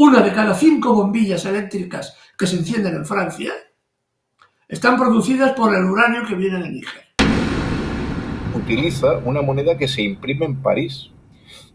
una de cada 5 bombillas eléctricas que se encienden en Francia están producidas por el uranio que viene de Níger. Utiliza una moneda que se imprime en París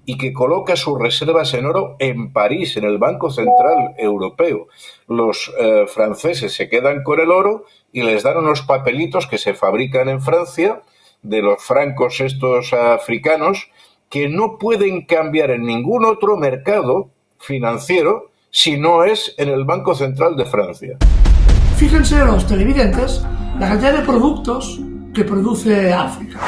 y que coloca sus reservas en oro en París, en el Banco Central Europeo. Los franceses se quedan con el oro y les dan unos papelitos que se fabrican en Francia de los francos estos africanos que no pueden cambiar en ningún otro mercado financiero si no es en el Banco Central de Francia. Fíjense los televidentes la cantidad de productos que produce África.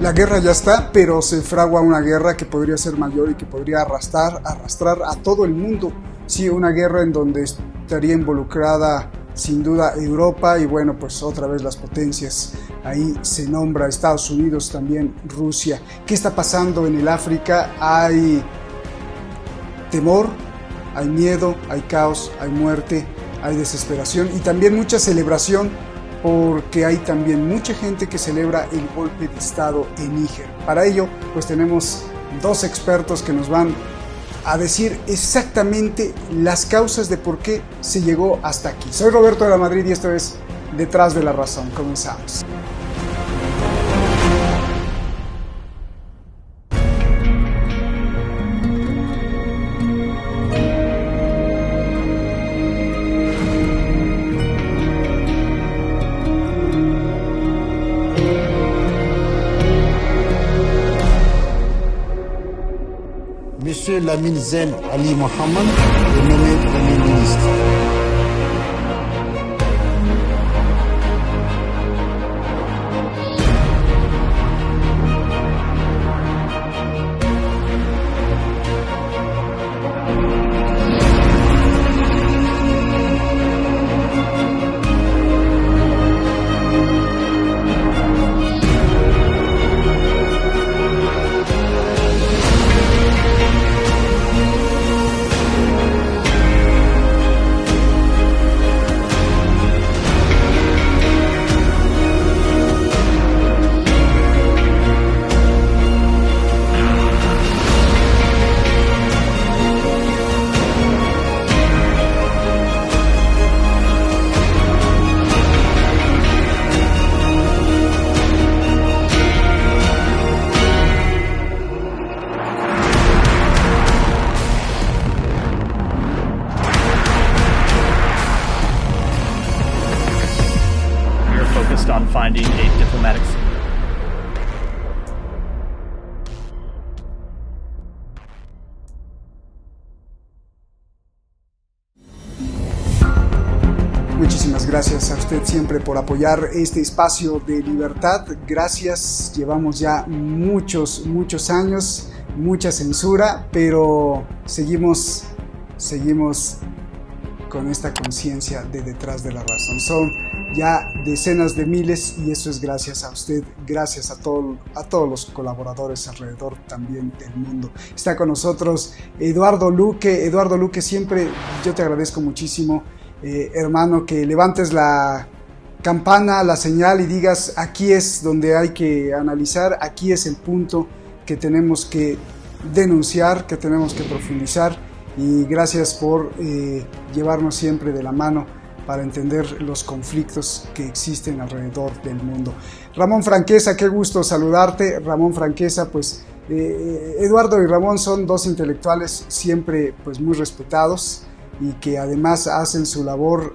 La guerra ya está, pero se fragua una guerra que podría ser mayor y que podría arrastrar a todo el mundo. Sí, una guerra en donde estaría involucrada sin duda Europa y bueno, pues otra vez las potencias. Ahí se nombra Estados Unidos, también Rusia. ¿Qué está pasando en el África? Hay temor, hay miedo, hay caos, hay muerte, hay desesperación y también mucha celebración, porque hay también mucha gente que celebra el golpe de Estado en Níger. Para ello, pues tenemos dos expertos que nos van a decir exactamente las causas de por qué se llegó hasta aquí. Soy Roberto de la Madrid y esto es Detrás de la Razón. Comenzamos. Monsieur Lamine Zen Ali Mohamed est nommé Premier ministre. On finding a diplomatic Muchísimas gracias a usted siempre por apoyar este espacio de libertad. Gracias, llevamos ya muchos años, mucha censura, pero seguimos con esta conciencia de Detrás de la Razón. Son ya decenas de miles y eso es gracias a usted, gracias a todos los colaboradores alrededor también del mundo. Está con nosotros Eduardo Luque. Eduardo Luque, siempre yo te agradezco muchísimo, hermano, que levantes la campana, la señal y digas: aquí es donde hay que analizar, aquí es el punto que tenemos que denunciar, que tenemos que profundizar, y gracias por llevarnos siempre de la mano para entender los conflictos que existen alrededor del mundo. Ramón Franquesa, qué gusto saludarte. Ramón Franquesa, pues Eduardo y Ramón son dos intelectuales siempre pues muy respetados y que además hacen su labor,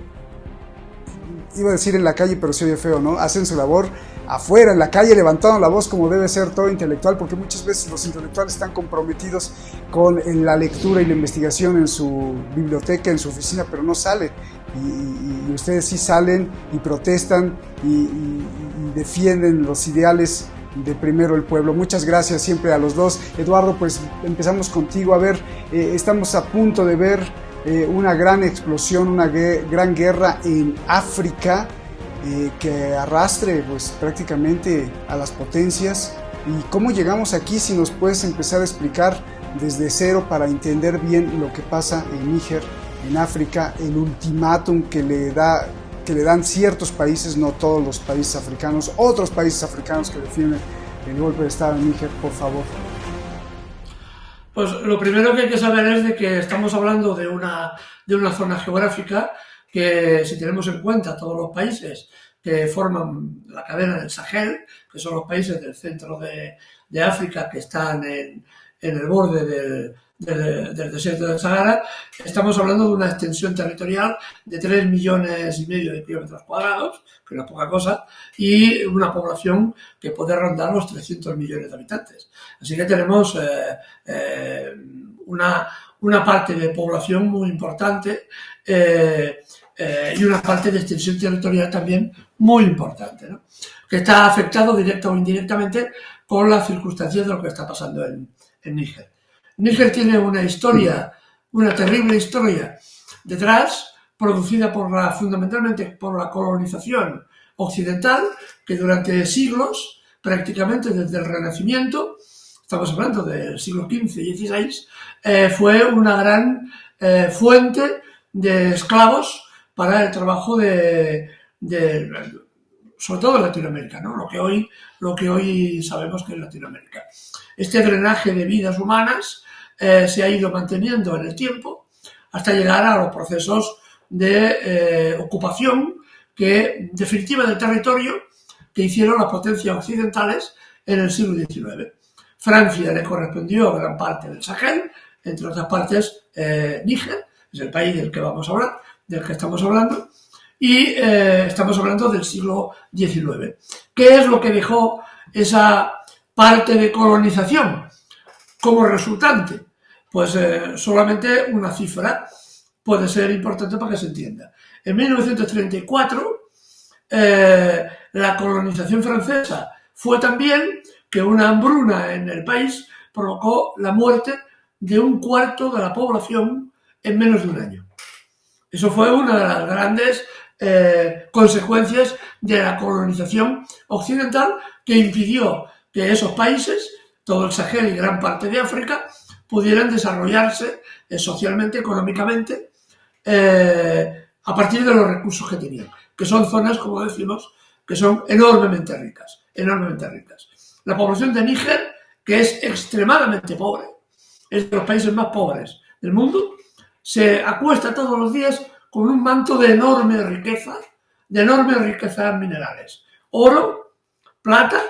iba a decir en la calle, pero se oye feo, ¿no? Hacen su labor afuera, en la calle, levantando la voz como debe ser todo intelectual, porque muchas veces los intelectuales están comprometidos con la lectura y la investigación en su biblioteca, en su oficina, pero no salen. Y ustedes sí salen y protestan y defienden los ideales de primero el pueblo. Muchas gracias siempre a los dos. Eduardo, pues empezamos contigo. A ver, estamos a punto de ver una gran explosión, una gran guerra en África que arrastre pues prácticamente a las potencias. ¿Y cómo llegamos aquí? Si nos puedes empezar a explicar desde cero para entender bien lo que pasa en Níger, en África, el ultimátum que le dan ciertos países, no todos los países africanos, otros países africanos que defienden el golpe de Estado en Níger, por favor. Pues lo primero que hay que saber es de que estamos hablando de una zona geográfica que, si tenemos en cuenta todos los países que forman la cadena del Sahel, que son los países del centro de África que están en el borde del desierto del Sahara, estamos hablando de una extensión territorial de 3,5 millones de kilómetros cuadrados, que no es poca cosa, y una población que puede rondar los 300 millones de habitantes. Así que tenemos una parte de población muy importante y una parte de extensión territorial también muy importante, ¿no? Que está afectado directa o indirectamente por las circunstancias de lo que está pasando en Níger. Níger tiene una historia, una terrible historia detrás, producida fundamentalmente por la colonización occidental, que durante siglos, prácticamente desde el Renacimiento, estamos hablando del siglo XV y XVI, fue una gran fuente de esclavos para el trabajo sobre todo en Latinoamérica, ¿no? Lo que hoy sabemos que es Latinoamérica. Este drenaje de vidas humanas se ha ido manteniendo en el tiempo hasta llegar a los procesos de ocupación definitiva del territorio que hicieron las potencias occidentales en el siglo XIX. Francia le correspondió gran parte del Sahel, entre otras partes Níger, es el país del que vamos a hablar, del que estamos hablando, y estamos hablando del siglo XIX. ¿Qué es lo que dejó esa parte de colonización como resultante? Pues solamente una cifra puede ser importante para que se entienda. En 1934, la colonización francesa fue también que una hambruna en el país provocó la muerte de 1/4 de la población en menos de un año. Eso fue una de las grandes consecuencias de la colonización occidental, que impidió que esos países, todo el Sahel y gran parte de África, pudieran desarrollarse socialmente, económicamente, a partir de los recursos que tenían, que son zonas, como decimos, que son enormemente ricas, enormemente ricas. La población de Níger, que es extremadamente pobre, es de los países más pobres del mundo, se acuesta todos los días con un manto de enormes riquezas minerales: oro, plata,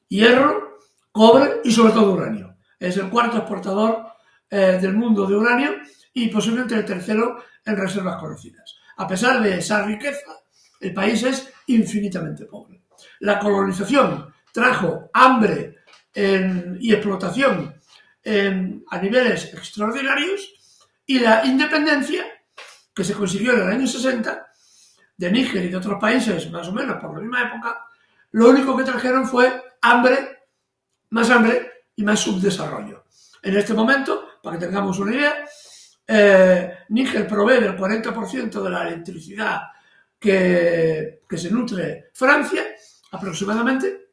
hierro, cobre y sobre todo uranio. Es el cuarto exportador del mundo de uranio y posiblemente el tercero en reservas conocidas. A pesar de esa riqueza, el país es infinitamente pobre. La colonización trajo hambre y explotación a niveles extraordinarios, y la independencia, que se consiguió en el año 60, de Níger y de otros países más o menos por la misma época, lo único que trajeron fue hambre y más subdesarrollo. En este momento, para que tengamos una idea, Níger provee el 40% de la electricidad que se nutre Francia, aproximadamente,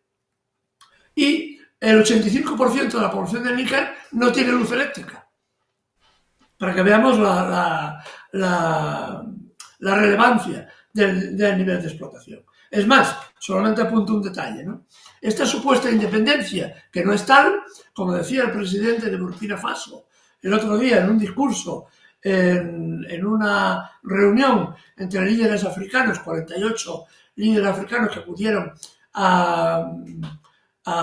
y el 85% de la población de Níger no tiene luz eléctrica. Para que veamos la relevancia del nivel de explotación. Es más, solamente apunto un detalle, ¿no? Esta supuesta independencia, que no es tal, como decía el presidente de Burkina Faso el otro día en un discurso, en una reunión entre líderes africanos, 48 líderes africanos que acudieron a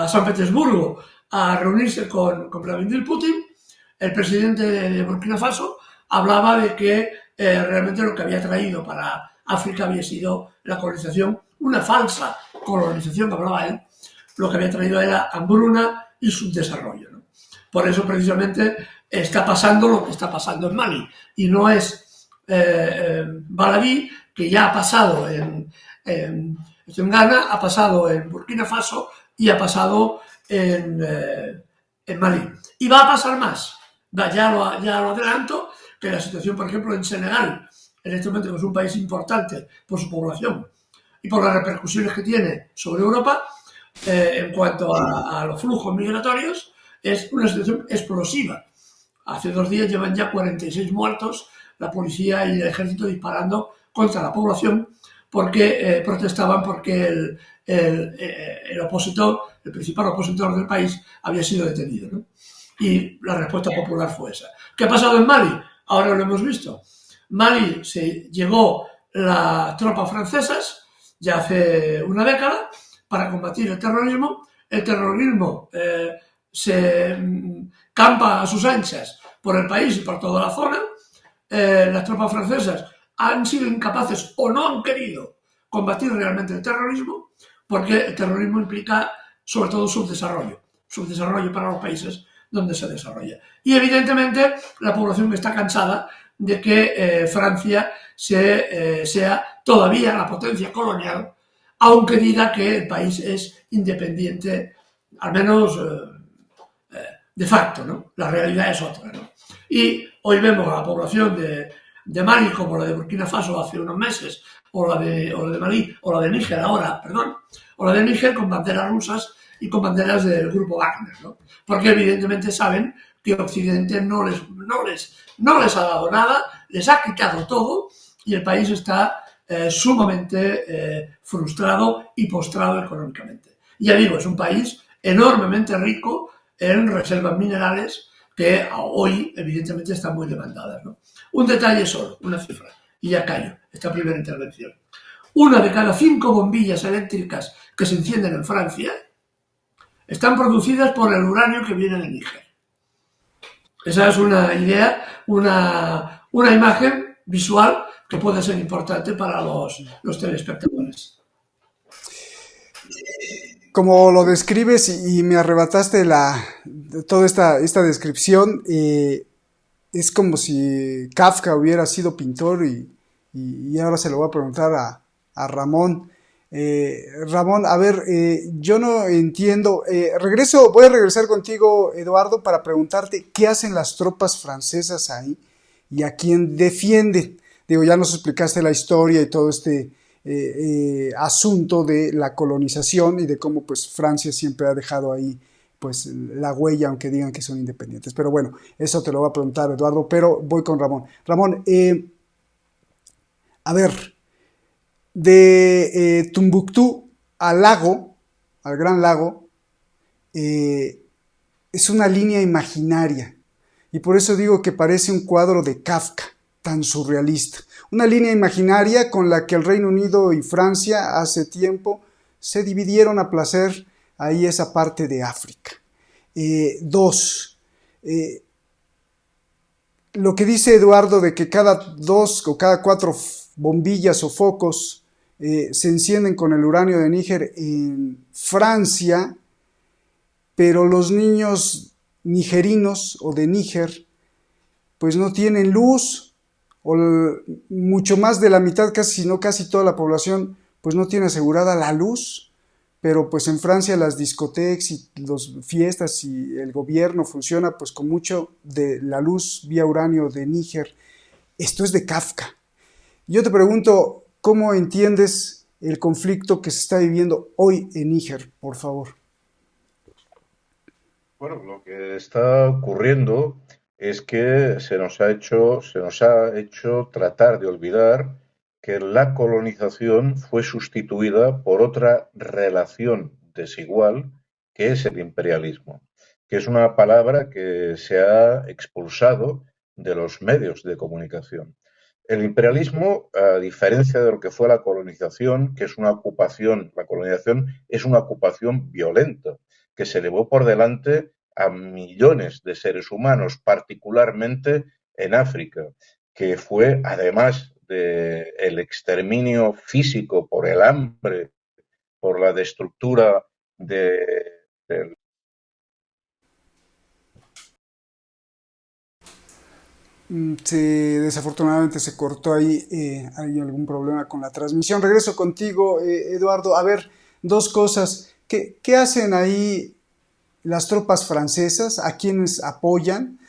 San Petersburgo a reunirse con Vladimir Putin, el presidente de Burkina Faso hablaba de que realmente lo que había traído para África había sido la colonización, una falsa colonización, hablaba él. Lo que había traído era hambruna y subdesarrollo, ¿no? Por eso precisamente está pasando lo que está pasando en Mali, y no es baladí, que ya ha pasado en Ghana, ha pasado en Burkina Faso y ha pasado en Mali. Y va a pasar más. Ya lo adelanto, que la situación, por ejemplo, en Senegal, en este momento, que es un país importante por su población y por las repercusiones que tiene sobre Europa, en cuanto a los flujos migratorios, es una situación explosiva. Hace 2 días llevan ya 46 muertos, la policía y el ejército disparando contra la población porque protestaban porque el principal opositor del país había sido detenido, ¿no? Y la respuesta popular fue esa. ¿Qué ha pasado en Mali? Ahora lo hemos visto. Mali llegó las tropas francesas ya hace una década para combatir el terrorismo. El terrorismo se campa a sus anchas por el país y por toda la zona. Las tropas francesas han sido incapaces o no han querido combatir realmente el terrorismo, porque el terrorismo implica sobre todo subdesarrollo para los países donde se desarrolla. Y evidentemente la población está cansada de que Francia sea todavía la potencia colonial, aunque diga que el país es independiente, al menos de facto, ¿no? La realidad es otra, ¿no? Y hoy vemos a la población de Mali como la de Burkina Faso hace unos meses, o la de Malí, o la de Níger ahora, perdón, o la de Níger con banderas rusas y con banderas del grupo Wagner, ¿no? Porque evidentemente saben que Occidente no les ha dado nada, les ha quitado todo y el país está sumamente frustrado y postrado económicamente. Ya digo, es un país enormemente rico en reservas minerales que hoy evidentemente están muy demandadas, ¿no? Un detalle solo, una cifra, y ya callo esta primera intervención. 1 de cada 5 bombillas eléctricas que se encienden en Francia están producidas por el uranio que viene de Níger. Esa es una idea, una imagen visual que puede ser importante para los telespectadores. Como lo describes y me arrebataste toda esta descripción, es como si Kafka hubiera sido pintor y ahora se lo voy a preguntar a Ramón. Ramón, a ver, yo no entiendo. Voy a regresar contigo, Eduardo, para preguntarte qué hacen las tropas francesas ahí y a quién defienden. Digo, ya nos explicaste la historia y todo este asunto de la colonización y de cómo pues Francia siempre ha dejado ahí pues la huella, aunque digan que son independientes. Pero bueno, eso te lo voy a preguntar, Eduardo, pero voy con Ramón. Ramón, a ver, de Tombuctú al Gran Lago, es una línea imaginaria. Y por eso digo que parece un cuadro de Kafka, tan surrealista. Una línea imaginaria con la que el Reino Unido y Francia hace tiempo se dividieron a placer ahí esa parte de África. Lo que dice Eduardo de que cada 2 o cada 4 bombillas o focos se encienden con el uranio de Níger en Francia, pero los niños nigerinos o de Níger pues no tienen luz, o mucho más de la mitad, casi, si no casi toda la población pues no tiene asegurada la luz, pero pues en Francia las discotecas y las fiestas y el gobierno funciona pues con mucho de la luz vía uranio de Níger. Esto es de Kafka. Yo te pregunto, ¿cómo entiendes el conflicto que se está viviendo hoy en Níger, por favor? Bueno, lo que está ocurriendo es que se nos ha hecho tratar de olvidar que la colonización fue sustituida por otra relación desigual, que es el imperialismo, que es una palabra que se ha expulsado de los medios de comunicación. El imperialismo, a diferencia de lo que fue la colonización, que es una ocupación, la colonización es una ocupación violenta, que se llevó por delante a millones de seres humanos, particularmente en África, que fue, además del exterminio físico por el hambre, por la destructura del... Desafortunadamente se cortó ahí, hay algún problema con la transmisión. Regreso contigo, Eduardo. A ver, 2 cosas. ¿Qué hacen ahí las tropas francesas? ¿A quiénes apoyan?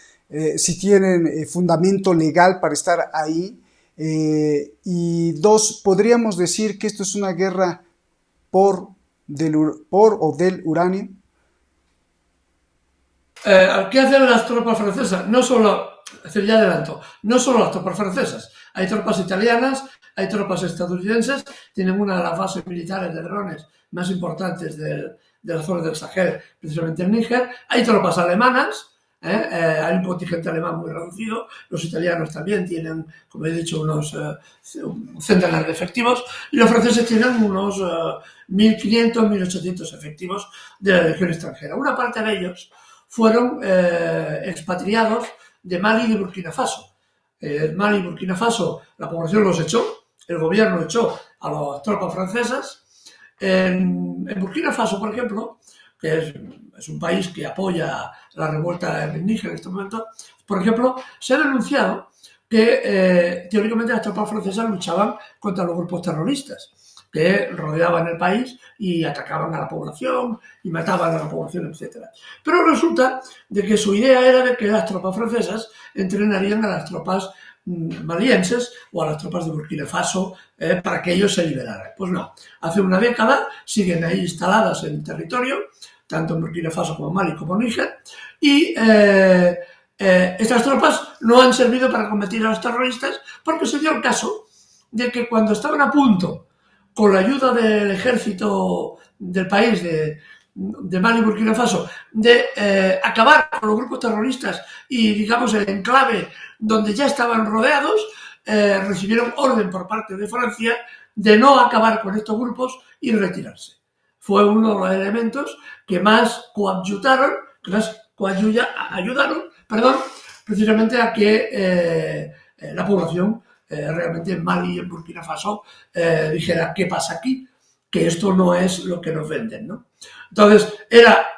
Si tienen fundamento legal para estar ahí. Y 2, ¿podríamos decir que esto es una guerra por o del uranio? ¿Qué hacen las tropas francesas? No solo, es decir, ya adelanto, no solo las tropas francesas, hay tropas italianas, hay tropas estadounidenses, tienen una de las bases militares de drones más importantes de la zona del Sahel, precisamente en Níger, hay tropas alemanas, Hay un contingente alemán muy reducido, los italianos también tienen, como he dicho, unos centenares de efectivos, y los franceses tienen unos 1.500, 1.800 efectivos de la legión extranjera. Una parte de ellos fueron expatriados de Mali y de Burkina Faso. Mali y Burkina Faso, la población los echó, el gobierno echó a las tropas francesas. En Burkina Faso, por ejemplo, que es un país que apoya la revuelta en Níger en este momento, por ejemplo, se ha denunciado que teóricamente las tropas francesas luchaban contra los grupos terroristas que rodeaban el país y atacaban a la población y mataban a la población, etc. Pero resulta de que su idea era de que las tropas francesas entrenarían a las tropas malienses o a las tropas de Burkina Faso para que ellos se liberaran. Pues no, hace una década siguen ahí instaladas en el territorio, tanto en Burkina Faso como Mali como Níger, y estas tropas no han servido para combatir a los terroristas porque se dio el caso de que cuando estaban a punto, con la ayuda del ejército del país de Mali y Burkina Faso, de acabar con los grupos terroristas y, digamos, el enclave donde ya estaban rodeados, recibieron orden por parte de Francia de no acabar con estos grupos y retirarse. Fue uno de los elementos que más ayudaron, precisamente a que la población realmente en Mali y en Burkina Faso dijera, ¿qué pasa aquí? Que esto no es lo que nos venden, ¿no? Entonces,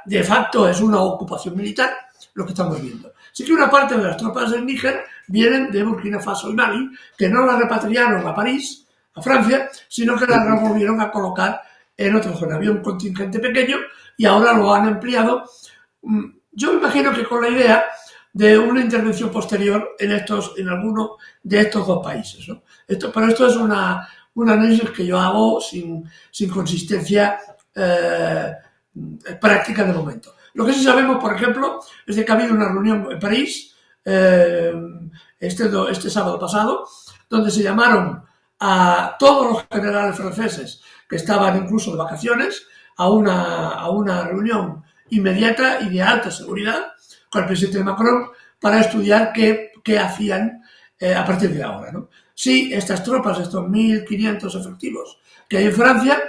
de facto es una ocupación militar lo que estamos viendo. Sí que una parte de las tropas del Níger vienen de Burkina Faso y Mali, que no las repatriaron a París, a Francia, sino que las volvieron a colocar en otra zona. Había un contingente pequeño y ahora lo han ampliado. Yo me imagino que con la idea de una intervención posterior en alguno de estos dos países, ¿no? Pero esto es un análisis que yo hago sin consistencia práctica de momento. Lo que sí sabemos, por ejemplo, es de que ha habido una reunión en París este sábado pasado, donde se llamaron a todos los generales franceses que estaban incluso de vacaciones a una reunión inmediata y de alta seguridad con el presidente Macron para estudiar qué hacían a partir de ahora, ¿no? Si estas tropas, estos 1.500 efectivos que hay en Francia,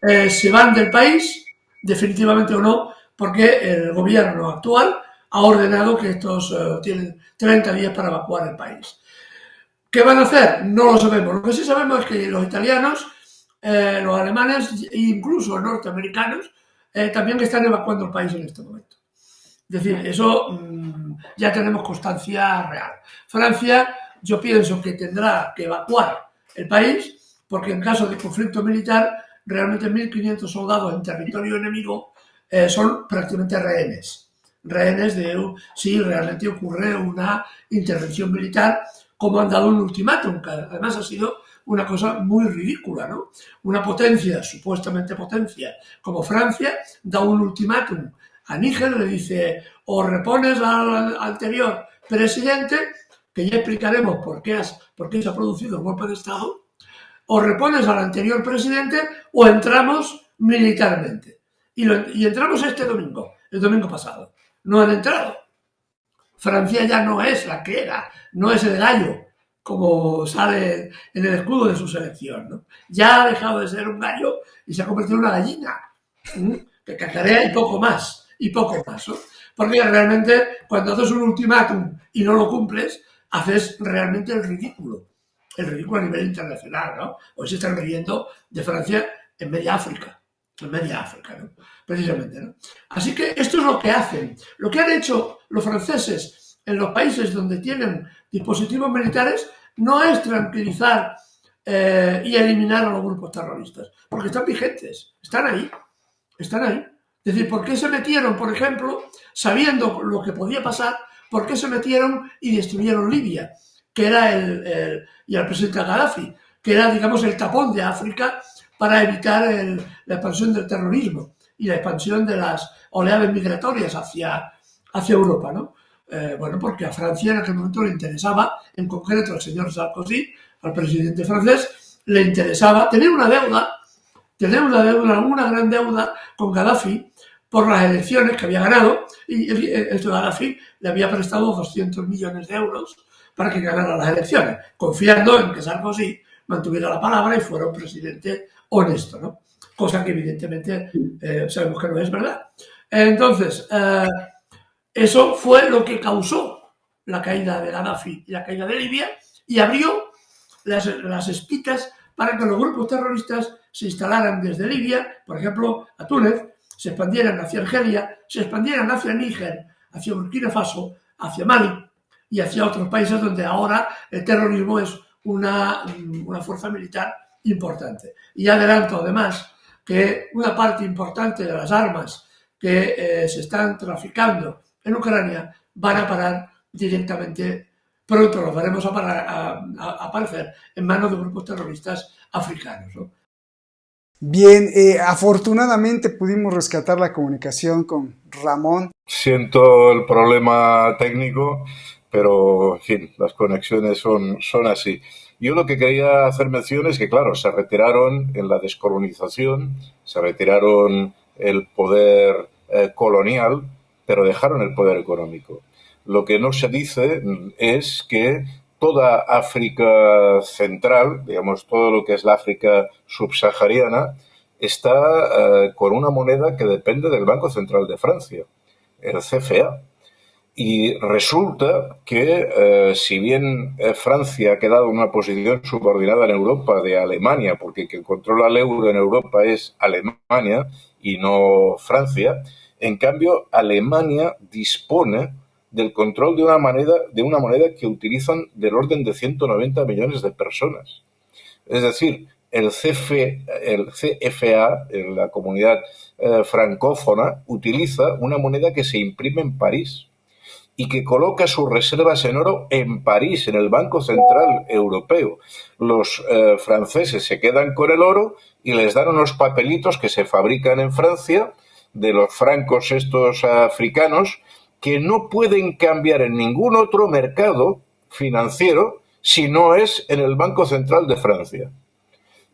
se van del país, definitivamente o no, porque el gobierno actual ha ordenado que estos tienen 30 días para evacuar el país. ¿Qué van a hacer? No lo sabemos. Lo que sí sabemos es que los italianos, los alemanes e incluso los norteamericanos también están evacuando el país en este momento. Es decir, eso ya tenemos constancia real. Francia, yo pienso que tendrá que evacuar el país porque en caso de conflicto militar, realmente 1.500 soldados en territorio enemigo son prácticamente rehenes. Rehenes de si realmente ocurre una intervención militar, como han dado un ultimátum, que además ha sido una cosa muy ridícula, ¿no? Una potencia, supuestamente potencia, como Francia, da un ultimátum a Níger, le dice, o repones al anterior presidente, que ya explicaremos por qué se ha producido el golpe de Estado, o repones al anterior presidente o entramos militarmente. Y entramos el domingo pasado. No han entrado. Francia ya no es la que era, no es el gallo, como sale en el escudo de su selección, ¿no? Ya ha dejado de ser un gallo y se ha convertido en una gallina, que cacarea y poco más, ¿no? Porque realmente cuando haces un ultimátum y no lo cumples, haces realmente el ridículo a nivel internacional, ¿no? Hoy se están riendo de Francia en media África, ¿no? Precisamente, ¿no? Así que esto es lo que hacen. Lo que han hecho los franceses en los países donde tienen dispositivos militares no es tranquilizar y eliminar a los grupos terroristas, porque están vigentes, están ahí. Es decir, ¿por qué se metieron, por ejemplo, sabiendo lo que podía pasar, por qué se metieron y destruyeron Libia, que era y al presidente Gaddafi, que era, digamos, el tapón de África para evitar la expansión del terrorismo y la expansión de las oleadas migratorias hacia Europa, ¿no? Bueno, porque a Francia en aquel momento le interesaba, en concreto al señor Sarkozy, al presidente francés, le interesaba tener una gran deuda con Gaddafi, por las elecciones que había ganado, y el Gaddafi le había prestado 200 millones de euros para que ganara las elecciones, confiando en que Sarkozy mantuviera la palabra y fuera un presidente honesto, ¿no? Cosa que evidentemente sabemos que no es verdad. Entonces, eso fue lo que causó la caída de Gaddafi y la caída de Libia, y abrió las espitas para que los grupos terroristas se instalaran desde Libia, por ejemplo, a Túnez, se expandieran hacia Argelia, se expandieran hacia Níger, hacia Burkina Faso, hacia Mali y hacia otros países donde ahora el terrorismo es una fuerza militar importante. Y adelanto además que una parte importante de las armas que se están traficando en Ucrania van a parar directamente, pronto los veremos aparecer en manos de grupos terroristas africanos, ¿no? Bien, afortunadamente pudimos rescatar la comunicación con Ramón. Siento el problema técnico, pero en fin, las conexiones son así. Yo lo que quería hacer mención es que, claro, se retiraron en la descolonización, se retiraron el poder colonial, pero dejaron el poder económico. Lo que no se dice es que toda África central, digamos, todo lo que es la África subsahariana, está con una moneda que depende del Banco Central de Francia, el CFA. Y resulta que, si bien Francia ha quedado en una posición subordinada en Europa de Alemania, porque quien controla el euro en Europa es Alemania y no Francia, en cambio Alemania dispone del control de una moneda que utilizan del orden de 190 millones de personas. Es decir, el CFA, en la comunidad francófona, utiliza una moneda que se imprime en París y que coloca sus reservas en oro en París, en el Banco Central Europeo. Los franceses se quedan con el oro y les dan unos papelitos que se fabrican en Francia de los francos estos africanos que no pueden cambiar en ningún otro mercado financiero si no es en el Banco Central de Francia.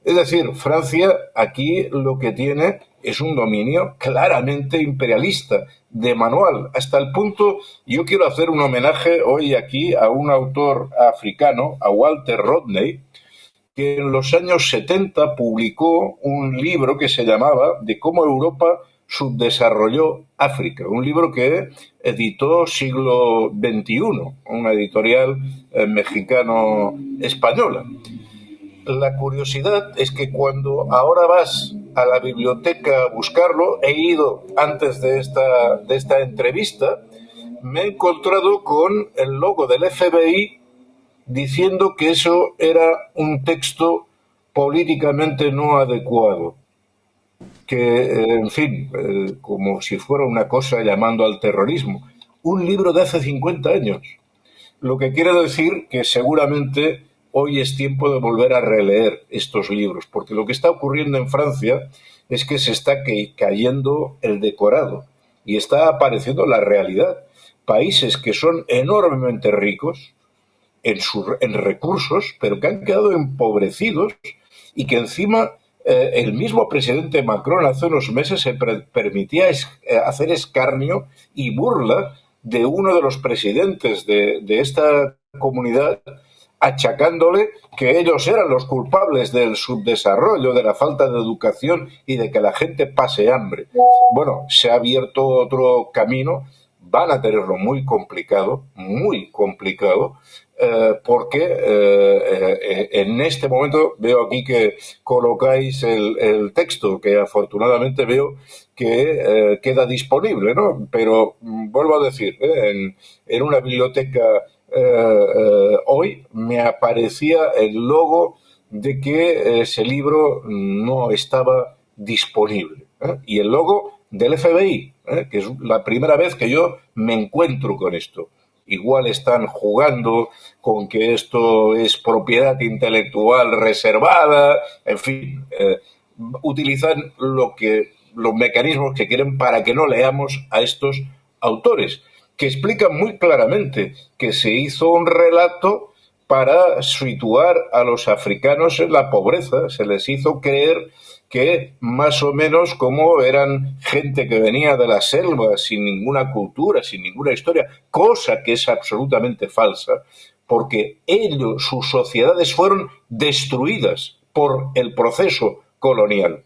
Es decir, Francia aquí lo que tiene es un dominio claramente imperialista, de manual, hasta el punto, yo quiero hacer un homenaje hoy aquí a un autor africano, a Walter Rodney, que en los años 70 publicó un libro que se llamaba De cómo Europa subdesarrolló África, un libro que editó Siglo XXI, una editorial mexicano-española. La curiosidad es que cuando ahora vas a la biblioteca a buscarlo, he ido antes de esta entrevista, me he encontrado con el logo del FBI diciendo que eso era un texto políticamente no adecuado, que, en fin, como si fuera una cosa llamando al terrorismo. Un libro de hace 50 años. Lo que quiere decir que seguramente hoy es tiempo de volver a releer estos libros, porque lo que está ocurriendo en Francia es que se está cayendo el decorado y está apareciendo la realidad. Países que son enormemente ricos en recursos, pero que han quedado empobrecidos y que encima el mismo presidente Macron hace unos meses se permitía hacer escarnio y burla de uno de los presidentes de esta comunidad, achacándole que ellos eran los culpables del subdesarrollo, de la falta de educación y de que la gente pase hambre. Bueno, se ha abierto otro camino, van a tenerlo muy complicado, porque en este momento veo aquí que colocáis el texto, que afortunadamente veo que queda disponible, ¿no? Pero vuelvo a decir, en una biblioteca hoy me aparecía el logo de que ese libro no estaba disponible, y el logo del FBI, que es la primera vez que yo me encuentro con esto. Igual están jugando con que esto es propiedad intelectual reservada, en fin, utilizan los mecanismos que quieren para que no leamos a estos autores, que explican muy claramente que se hizo un relato para situar a los africanos en la pobreza. Se les hizo creer que más o menos como eran gente que venía de la selva sin ninguna cultura, sin ninguna historia, cosa que es absolutamente falsa, porque ellos, sus sociedades fueron destruidas por el proceso colonial.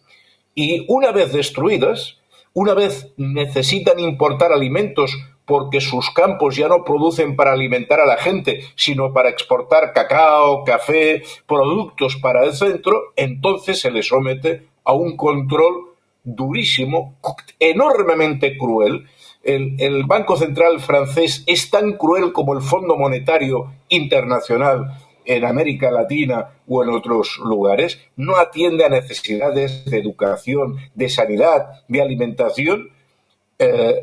Y una vez destruidas, una vez necesitan importar alimentos porque sus campos ya no producen para alimentar a la gente, sino para exportar cacao, café, productos para el centro, entonces se les somete a un control durísimo, enormemente cruel. El Banco Central francés es tan cruel como el Fondo Monetario Internacional en América Latina o en otros lugares, no atiende a necesidades de educación, de sanidad, de alimentación,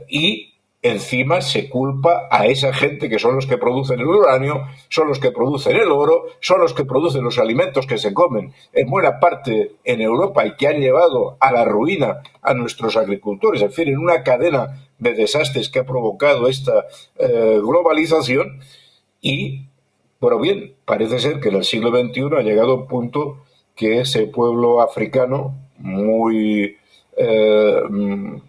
y encima se culpa a esa gente que son los que producen el uranio, son los que producen el oro, son los que producen los alimentos que se comen en buena parte en Europa y que han llevado a la ruina a nuestros agricultores. En fin, en una cadena de desastres que ha provocado esta globalización. Y, pero bien, parece ser que en el siglo XXI ha llegado un punto que ese pueblo africano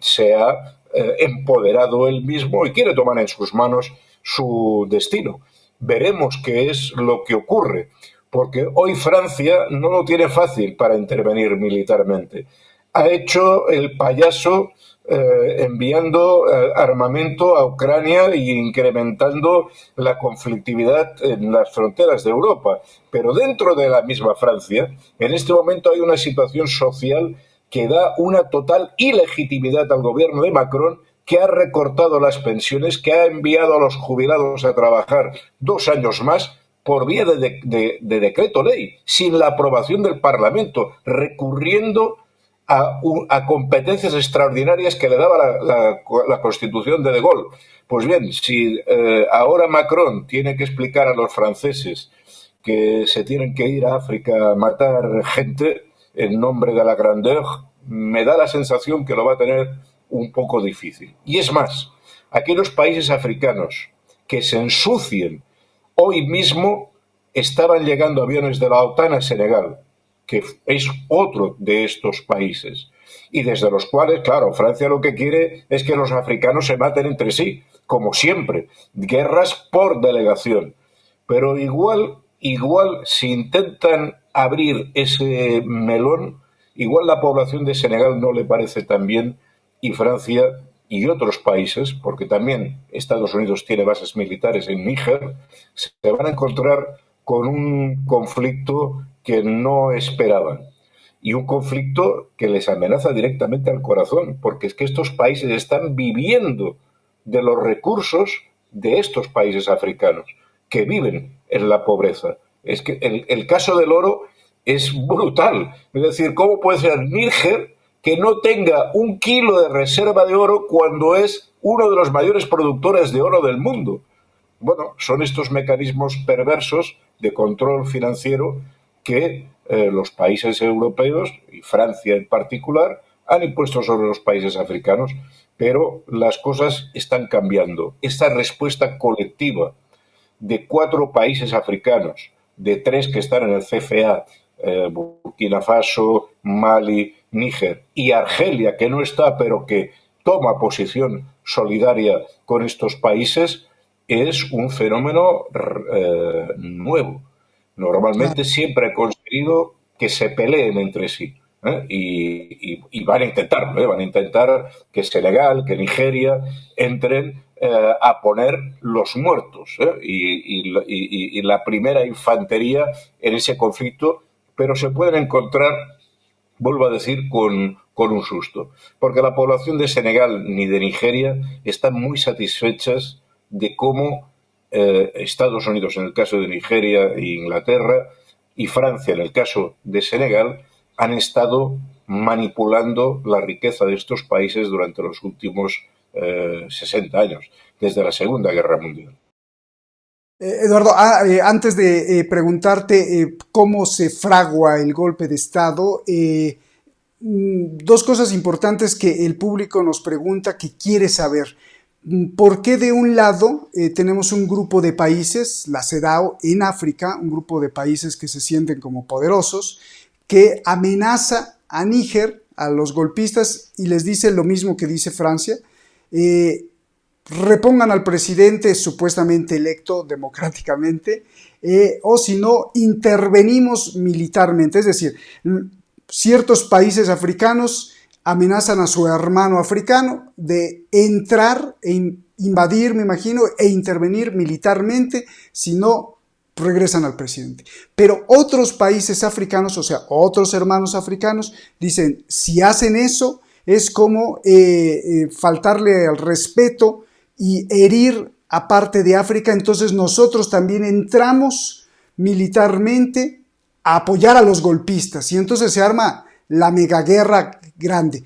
se ha empoderado él mismo y quiere tomar en sus manos su destino. Veremos qué es lo que ocurre, porque hoy Francia no lo tiene fácil para intervenir militarmente. Ha hecho el payaso enviando armamento a Ucrania e incrementando la conflictividad en las fronteras de Europa. Pero dentro de la misma Francia, en este momento hay una situación social que da una total ilegitimidad al gobierno de Macron, que ha recortado las pensiones, que ha enviado a los jubilados a trabajar 2 años más por vía de decreto ley, sin la aprobación del Parlamento, recurriendo a competencias extraordinarias que le daba la Constitución de Gaulle. Pues bien, si ahora Macron tiene que explicar a los franceses que se tienen que ir a África a matar gente en nombre de la grandeur, me da la sensación que lo va a tener un poco difícil. Y es más, aquellos países africanos que se ensucien hoy mismo, estaban llegando aviones de la OTAN a Senegal, que es otro de estos países, y desde los cuales, claro, Francia lo que quiere es que los africanos se maten entre sí, como siempre, guerras por delegación. Pero igual si intentan abrir ese melón, igual la población de Senegal no le parece tan bien, y Francia y otros países, porque también Estados Unidos tiene bases militares en Níger, se van a encontrar con un conflicto que no esperaban. Y un conflicto que les amenaza directamente al corazón, porque es que estos países están viviendo de los recursos de estos países africanos, que viven en la pobreza. Es que el caso del oro es brutal. Es decir, ¿cómo puede ser Níger que no tenga 1 kilo de reserva de oro cuando es uno de los mayores productores de oro del mundo? Bueno, son estos mecanismos perversos de control financiero que los países europeos, y Francia en particular, han impuesto sobre los países africanos, pero las cosas están cambiando. Esta respuesta colectiva de 4 países africanos, de 3 que están en el CFA, Burkina Faso, Mali, Níger y Argelia, que no está, pero que toma posición solidaria con estos países, es un fenómeno nuevo. Normalmente siempre he conseguido que se peleen entre sí, y van a intentarlo, van a intentar que Senegal, que Nigeria entren a poner los muertos, y la primera infantería en ese conflicto, pero se pueden encontrar, vuelvo a decir, con un susto, porque la población de Senegal ni de Nigeria están muy satisfechas de cómo Estados Unidos, en el caso de Nigeria e Inglaterra, y Francia, en el caso de Senegal, han estado manipulando la riqueza de estos países durante los últimos 60 años, desde la Segunda Guerra Mundial. Eduardo, antes de preguntarte cómo se fragua el golpe de Estado, 2 cosas importantes que el público nos pregunta, que quiere saber. ¿Por qué de un lado tenemos un grupo de países, la CEDAW en África, un grupo de países que se sienten como poderosos, que amenaza a Níger, a los golpistas, y les dice lo mismo que dice Francia, repongan al presidente supuestamente electo democráticamente, o si no, intervenimos militarmente? Es decir, ciertos países africanos amenazan a su hermano africano de entrar e invadir, me imagino, e intervenir militarmente si no regresan al presidente. Pero otros países africanos, o sea, otros hermanos africanos, dicen, si hacen eso, es como faltarle al respeto y herir a parte de África, entonces nosotros también entramos militarmente a apoyar a los golpistas, y entonces se arma la megaguerra grande.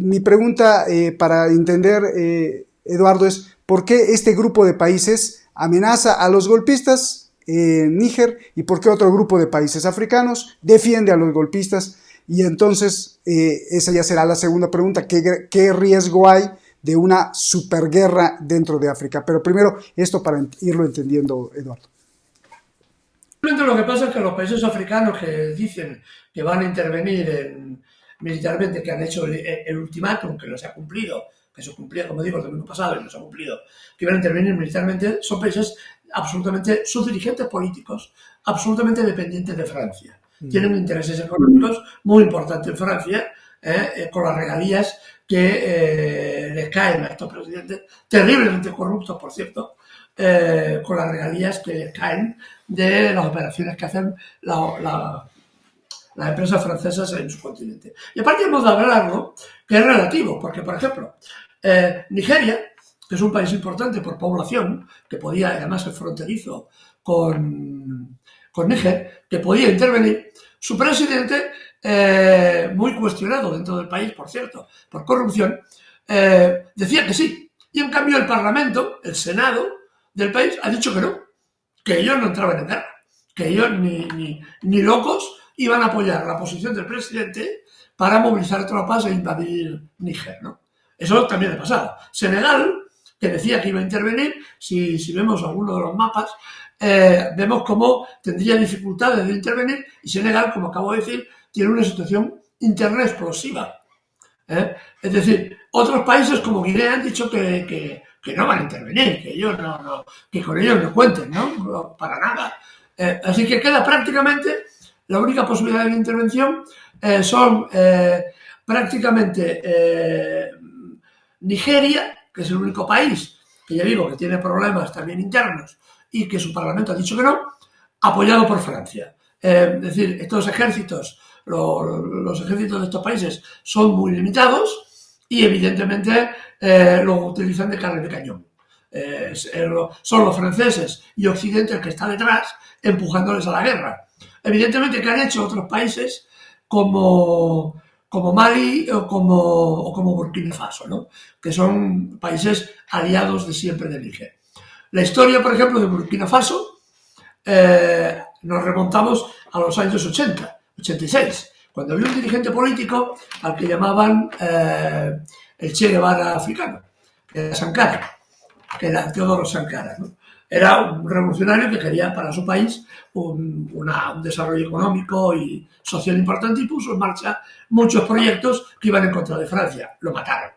Mi pregunta para entender, Eduardo, es ¿por qué este grupo de países amenaza a los golpistas en Níger y por qué otro grupo de países africanos defiende a los golpistas? Y entonces esa ya será la segunda pregunta, ¿qué riesgo hay de una superguerra dentro de África? Pero primero esto para irlo entendiendo, Eduardo. Lo que pasa es que los países africanos que dicen que van a intervenir militarmente, que han hecho el ultimátum, que no se ha cumplido, que se cumplía, como digo, el domingo pasado y no se ha cumplido, que van a intervenir militarmente, son países absolutamente, sus dirigentes políticos, absolutamente dependientes de Francia. Tienen intereses económicos muy importantes en Francia, con las regalías que les caen a estos presidentes, terriblemente corruptos, por cierto, con las regalías que les caen de las operaciones que hacen las empresas francesas en su continente. Y aparte hemos de hablarlo, que es relativo, porque, por ejemplo, Nigeria, que es un país importante por población, que podía además ser fronterizo con Níger, que podía intervenir, su presidente, muy cuestionado dentro del país, por cierto, por corrupción, decía que sí. Y en cambio el Parlamento, el Senado del país, ha dicho que no, que ellos no entraban en guerra, que ellos ni locos iban a apoyar la posición del presidente para movilizar tropas e invadir Níger, ¿no? Eso también ha pasado. Senegal, que decía que iba a intervenir, si vemos alguno de los mapas, vemos cómo tendría dificultades de intervenir, y Senegal, como acabo de decir, tiene una situación interna explosiva. Es decir, otros países como Guinea han dicho que no van a intervenir, que ellos que con ellos no cuenten, ¿no? Para nada. Así que queda prácticamente la única posibilidad de intervención son prácticamente Nigeria, que es el único país que ya digo que tiene problemas también internos y que su parlamento ha dicho que no, apoyado por Francia. Es decir, estos ejércitos, los ejércitos de estos países son muy limitados y evidentemente lo utilizan de carne de cañón. Son los franceses y Occidente el que está detrás empujándoles a la guerra. Evidentemente, ¿qué han hecho otros países como Mali o como Burkina Faso, ¿no? Que son países aliados de siempre de Níger? La historia, por ejemplo, de Burkina Faso, nos remontamos a los años 80, 86, cuando había un dirigente político al que llamaban el Che Guevara africano, que era Sankara, que era Teodoro Sankara, ¿no? Era un revolucionario que quería para su país un desarrollo económico y social importante y puso en marcha muchos proyectos que iban en contra de Francia. Lo mataron.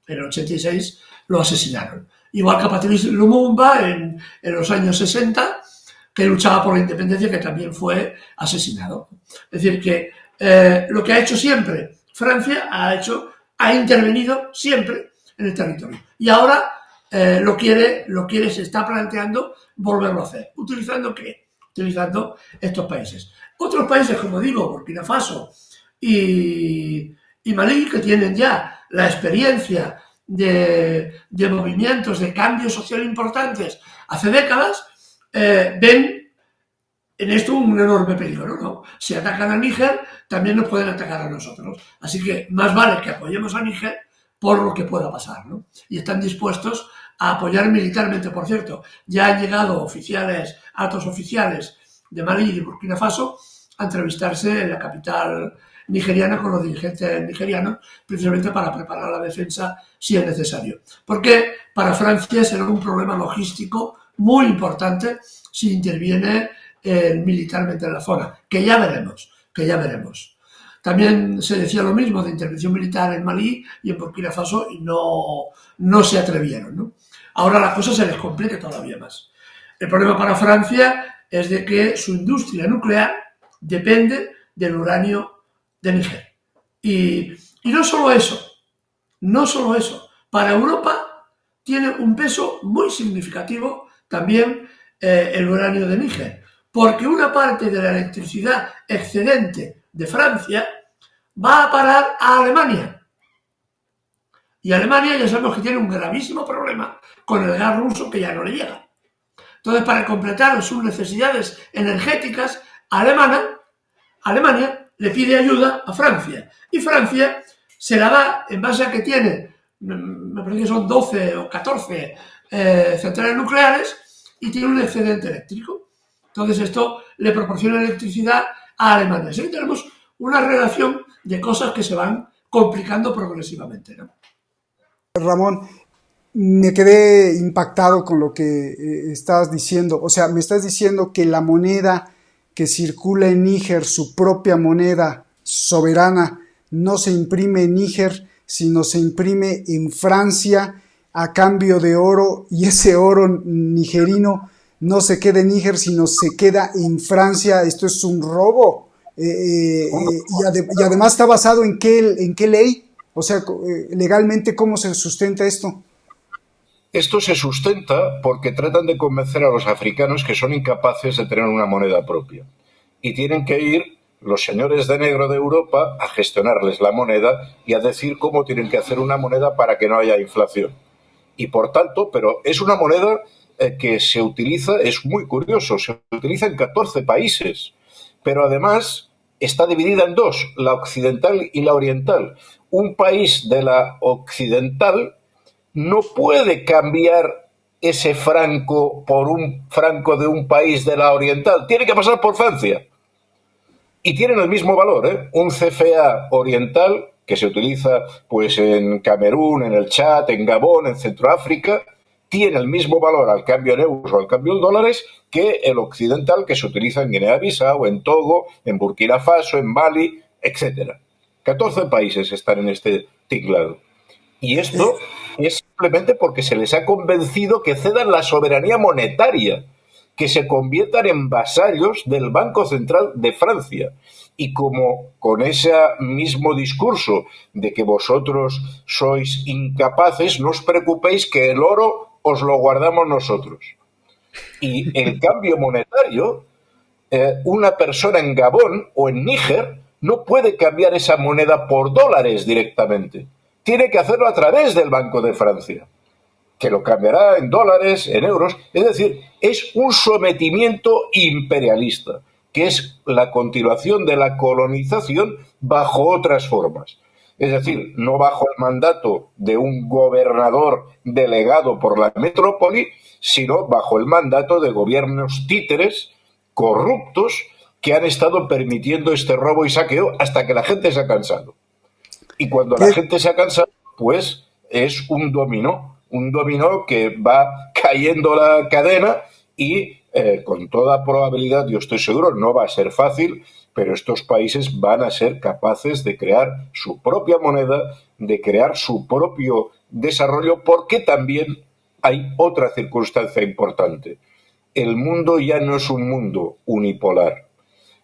En el 86 lo asesinaron. Igual que a Patrice Lumumba en los años 60, que luchaba por la independencia, que también fue asesinado. Es decir, que lo que ha hecho siempre Francia ha intervenido siempre en el territorio. Y ahora lo quiere, se está planteando volverlo a hacer. ¿Utilizando qué? Utilizando estos países. Otros países, como digo, Burkina Faso y Malí, que tienen ya la experiencia de movimientos, de cambios sociales importantes hace décadas, ven en esto un enorme peligro, ¿no? Si atacan a Níger, también nos pueden atacar a nosotros. Así que más vale que apoyemos a Níger por lo que pueda pasar, ¿no? Y están dispuestos a apoyar militarmente, por cierto. Ya han llegado altos oficiales de Malí y de Burkina Faso a entrevistarse en la capital nigeriana con los dirigentes nigerianos, precisamente para preparar la defensa si es necesario. Porque para Francia será un problema logístico muy importante si interviene militarmente en la zona, que ya veremos, que ya veremos. También se decía lo mismo de intervención militar en Malí y en Burkina Faso y no se atrevieron, ¿no? Ahora la cosa se les complica todavía más. El problema para Francia es de que su industria nuclear depende del uranio de Níger. Y no solo eso, no solo eso. Para Europa tiene un peso muy significativo también el uranio de Níger, porque una parte de la electricidad excedente de Francia va a parar a Alemania. Y Alemania ya sabemos que tiene un gravísimo problema con el gas ruso que ya no le llega. Entonces, para completar sus necesidades energéticas, Alemania le pide ayuda a Francia. Y Francia se la da en base a que tiene, me parece que son 12 o 14 centrales nucleares y tiene un excedente eléctrico. Entonces, esto le proporciona electricidad a Alemania. Así que tenemos una relación de cosas que se van complicando progresivamente, ¿no? Ramón, me quedé impactado con lo que estás diciendo. O sea, me estás diciendo que la moneda que circula en Níger, su propia moneda soberana, no se imprime en Níger, sino se imprime en Francia a cambio de oro, y ese oro nigerino no se queda en Níger, sino se queda en Francia. Esto es un robo. Y además está basado en qué ley, o sea, legalmente, ¿cómo se sustenta esto? Esto se sustenta porque tratan de convencer a los africanos que son incapaces de tener una moneda propia. Y tienen que ir los señores de negro de Europa a gestionarles la moneda y a decir cómo tienen que hacer una moneda para que no haya inflación. Y por tanto, pero es una moneda que se utiliza, es muy curioso, se utiliza en 14 países, pero además está dividida en dos, la occidental y la oriental. Un país de la occidental no puede cambiar ese franco por un franco de un país de la oriental, tiene que pasar por Francia. Y tienen el mismo valor, ¿eh? Un CFA oriental que se utiliza pues en Camerún, en el Chad, en Gabón, en Centroáfrica, tiene el mismo valor al cambio en euros o al cambio en dólares que el occidental que se utiliza en Guinea-Bissau, en Togo, en Burkina Faso, en Mali, etc. 14 países están en este tinglado. Y esto es simplemente porque se les ha convencido que cedan la soberanía monetaria, que se conviertan en vasallos del Banco Central de Francia. Y como con ese mismo discurso de que vosotros sois incapaces, no os preocupéis que el oro os lo guardamos nosotros. Y el cambio monetario, una persona en Gabón o en Níger no puede cambiar esa moneda por dólares directamente. Tiene que hacerlo a través del Banco de Francia, que lo cambiará en dólares, en euros. Es decir, es un sometimiento imperialista, que es la continuación de la colonización bajo otras formas. Es decir, no bajo el mandato de un gobernador delegado por la metrópoli, sino bajo el mandato de gobiernos títeres corruptos que han estado permitiendo este robo y saqueo hasta que la gente se ha cansado. Y cuando la gente se ha cansado, pues es un dominó que va cayendo la cadena y con toda probabilidad, yo estoy seguro, no va a ser fácil, pero estos países van a ser capaces de crear su propia moneda, de crear su propio desarrollo, porque también hay otra circunstancia importante. El mundo ya no es un mundo unipolar.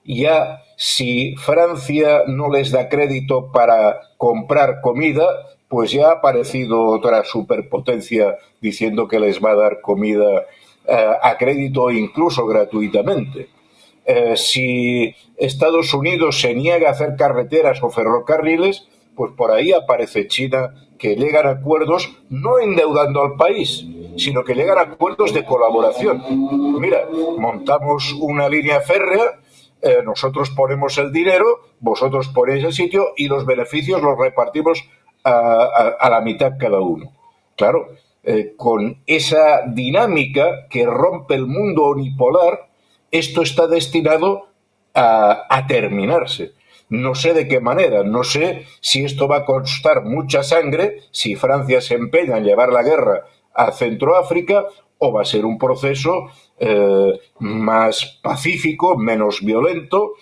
Ya si Francia no les da crédito para comprar comida, pues ya ha aparecido otra superpotencia diciendo que les va a dar comida a crédito e incluso gratuitamente. Si Estados Unidos se niega a hacer carreteras o ferrocarriles, pues por ahí aparece China, que llegan a acuerdos no endeudando al país, sino que llegan a acuerdos de colaboración. Mira, montamos una línea férrea, nosotros ponemos el dinero, vosotros ponéis el sitio y los beneficios los repartimos a la mitad cada uno. Claro, con esa dinámica que rompe el mundo unipolar, esto está destinado a terminarse. No sé de qué manera, no sé si esto va a costar mucha sangre, si Francia se empeña en llevar la guerra a Centroáfrica, o va a ser un proceso más pacífico, menos violento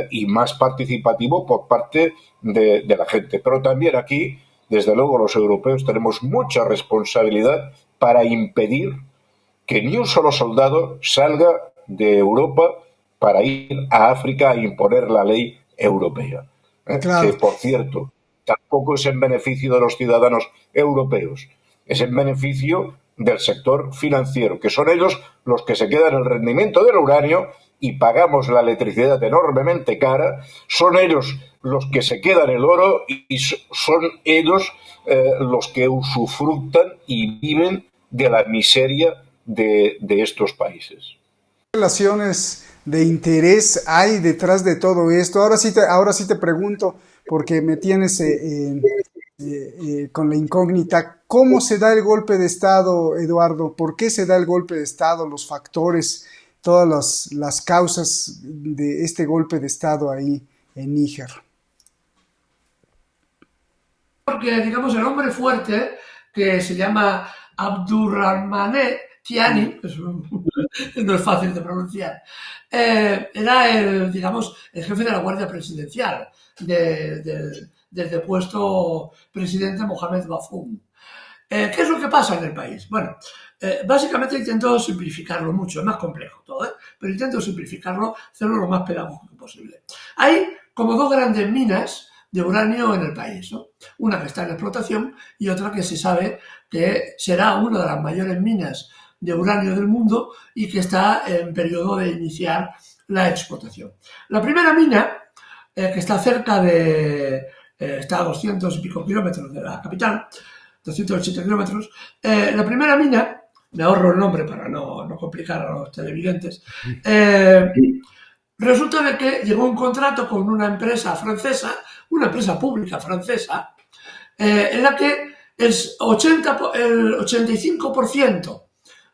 y más participativo por parte de la gente. Pero también aquí, desde luego, los europeos tenemos mucha responsabilidad para impedir que ni un solo soldado salga de Europa para ir a África a imponer la ley europea. Que, Claro. por cierto, tampoco es en beneficio de los ciudadanos europeos, es en beneficio del sector financiero, que son ellos los que se quedan el rendimiento del uranio y pagamos la electricidad enormemente cara, son ellos los que se quedan el oro y son ellos los que usufructan y viven de la miseria de estos países. Relaciones de interés hay detrás de todo esto? Ahora sí te pregunto, porque me tienes con la incógnita. ¿Cómo se da el golpe de Estado, Eduardo? ¿Por qué se da el golpe de Estado? Los factores, todas las causas de este golpe de Estado ahí en Níger. Porque, digamos, el hombre fuerte, que se llama Abdurrahmane Tiani, no es fácil de pronunciar, era digamos, el jefe de la Guardia Presidencial del depuesto presidente Mohamed Bazoum. ¿Qué es lo que pasa en el país? Bueno, básicamente intento simplificarlo mucho, es más complejo todo, pero intento simplificarlo, hacerlo lo más pedagógico posible. Hay como dos grandes minas de uranio en el país, ¿no? Una que está en explotación y otra que se sabe que será una de las mayores minas de uranio del mundo y que está en periodo de iniciar la explotación. La primera mina, que está cerca está a 200 y pico kilómetros de la capital, 280 kilómetros, la primera mina, me ahorro el nombre para no complicar a los televidentes, resulta de que llegó un contrato con una empresa francesa, una empresa pública francesa, en la que el 85%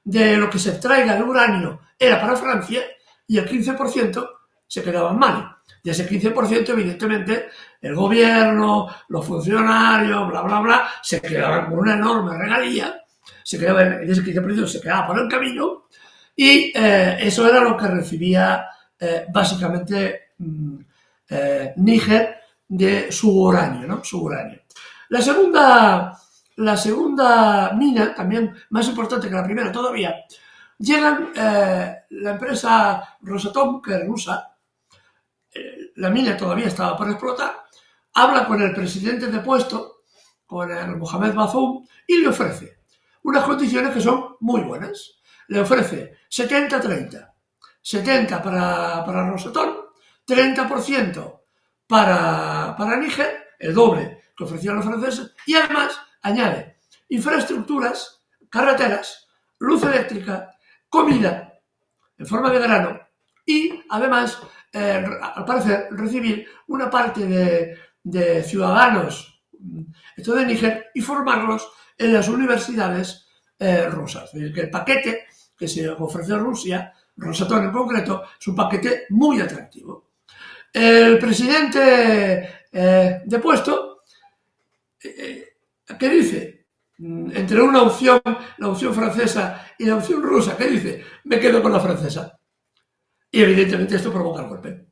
de lo que se extraiga de uranio era para Francia y el 15% se quedaba en Mali. De ese 15%, evidentemente, el gobierno, los funcionarios, bla, bla, bla, se quedaban con una enorme regalía, ese 15% se quedaba por el camino y eso era lo que recibía básicamente Níger de su uranio, ¿no? Su uranio. La segunda mina, también más importante que la primera todavía, llegan la empresa Rosatom, que es rusa, la mina todavía estaba por explotar, habla con el presidente depuesto, con el Mohamed Bazoum, y le ofrece unas condiciones que son muy buenas. Le ofrece 70-30. 70 para Rosatom, 30% para Níger, el doble que ofrecían los franceses, y además añade infraestructuras, carreteras, luz eléctrica, comida en forma de grano y además, al parecer, recibir una parte de ciudadanos esto de Níger y formarlos en las universidades rusas. Es decir, que el paquete que se ofrece a Rusia, Rosatom en concreto, es un paquete muy atractivo. El presidente depuesto, ¿qué dice? Entre una opción, la opción francesa y la opción rusa, ¿qué dice? Me quedo con la francesa. Y evidentemente esto provoca el golpe.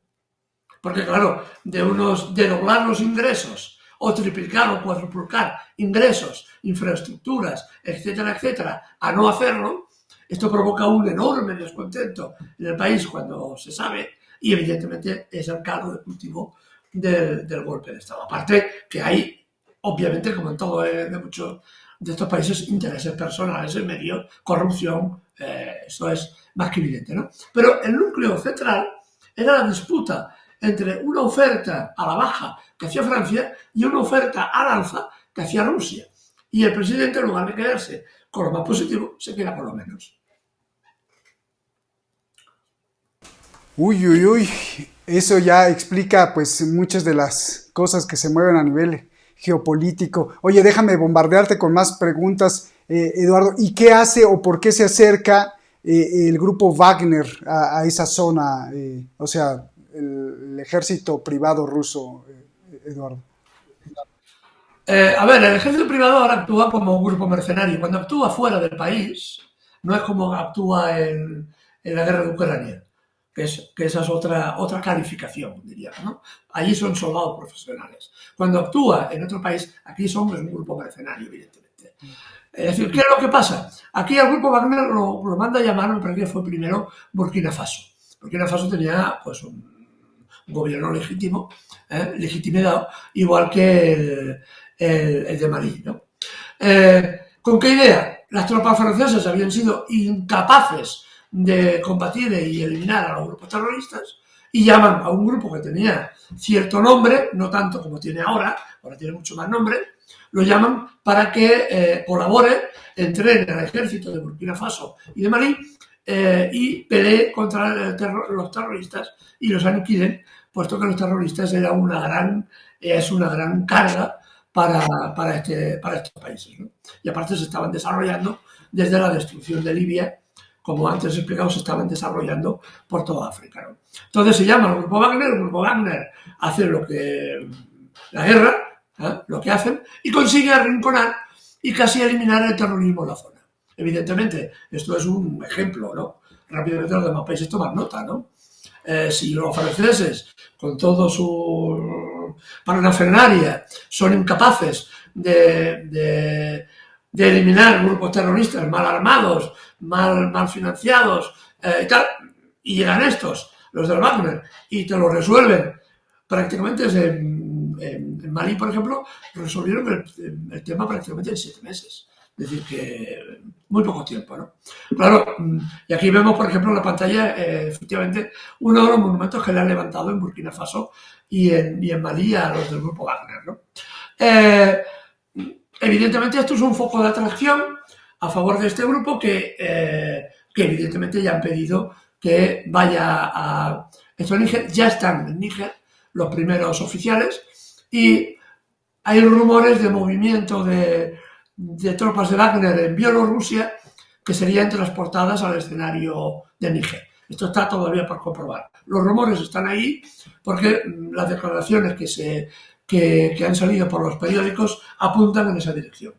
Porque claro, de doblar los ingresos o triplicar o cuadruplicar ingresos, infraestructuras, etcétera, etcétera, a no hacerlo, esto provoca un enorme descontento en el país cuando se sabe y evidentemente es el caldo de cultivo del golpe de Estado. Aparte que hay, obviamente, como en todo de muchos de estos países, intereses personales en medio, corrupción, esto es más que evidente, ¿no? Pero el núcleo central era la disputa entre una oferta a la baja que hacía Francia y una oferta al alza que hacía Rusia. Y el presidente, en lugar de quedarse con lo más positivo, se queda con lo menos. Uy, uy, uy, eso ya explica pues muchas de las cosas que se mueven a nivel geopolítico. Oye, déjame bombardearte con más preguntas, Eduardo. ¿Y qué hace o por qué se acerca el grupo Wagner a esa zona? O sea, el ejército privado ruso, Eduardo? A ver, el ejército privado ahora actúa como un grupo mercenario. Cuando actúa fuera del país, no es como actúa en la guerra de Ucrania, que esa es otra calificación, diríamos, ¿no? Allí son soldados profesionales. Cuando actúa en otro país, aquí son un grupo mercenario, evidentemente. Es decir, ¿qué es lo que pasa? Aquí al grupo Wagner lo manda a llamar, me parece que fue primero Burkina Faso. Burkina Faso tenía pues un gobierno legítimo, legitimidad, igual que el de Malí, ¿no? ¿Con qué idea? Las tropas francesas habían sido incapaces de combatir y eliminar a los grupos terroristas y llaman a un grupo que tenía cierto nombre, no tanto como tiene ahora tiene mucho más nombre, lo llaman para que colabore, entrene al ejército de Burkina Faso y de Malí y pelee contra los terroristas y los aniquilen, puesto que los terroristas es una gran carga para estos países, ¿no? Y aparte se estaban desarrollando desde la destrucción de Libia, como antes he explicado, se estaban desarrollando por toda África, ¿no? Entonces se llama el Grupo Wagner hace la guerra, lo que hacen, y consigue arrinconar y casi eliminar el terrorismo en la zona. Evidentemente, esto es un ejemplo, ¿no? Rápidamente los demás países toman nota, ¿no? Si los franceses, con todo su parafernalia, son incapaces de eliminar grupos terroristas mal armados, mal financiados y tal, y llegan estos, los del Wagner, y te lo resuelven prácticamente en Malí, por ejemplo, resolvieron el tema prácticamente en 7 meses. Es decir, que muy poco tiempo, ¿no? Claro, y aquí vemos, por ejemplo, en la pantalla, efectivamente, uno de los monumentos que le han levantado en Burkina Faso y en Malí a los del grupo Wagner, ¿no? Evidentemente, esto es un foco de atracción a favor de este grupo que evidentemente ya han pedido que vaya a esto en Níger. Ya están en Níger los primeros oficiales y hay rumores de movimiento de tropas de Wagner en Bielorrusia que serían transportadas al escenario de Níger. Esto está todavía por comprobar. Los rumores están ahí porque las declaraciones que han salido por los periódicos apuntan en esa dirección.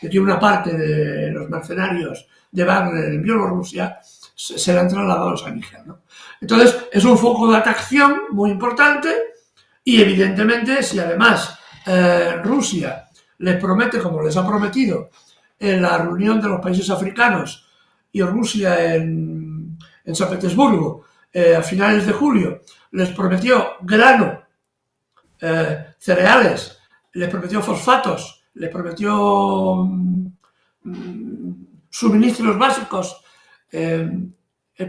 De que una parte de los mercenarios de Wagner en Bielorrusia serán trasladados a Níger, ¿no? Entonces, es un foco de atracción muy importante y, evidentemente, si además Rusia les promete, como les ha prometido en la reunión de los países africanos y Rusia en San Petersburgo a finales de julio, les prometió grano, cereales, les prometió fosfatos, les prometió suministros básicos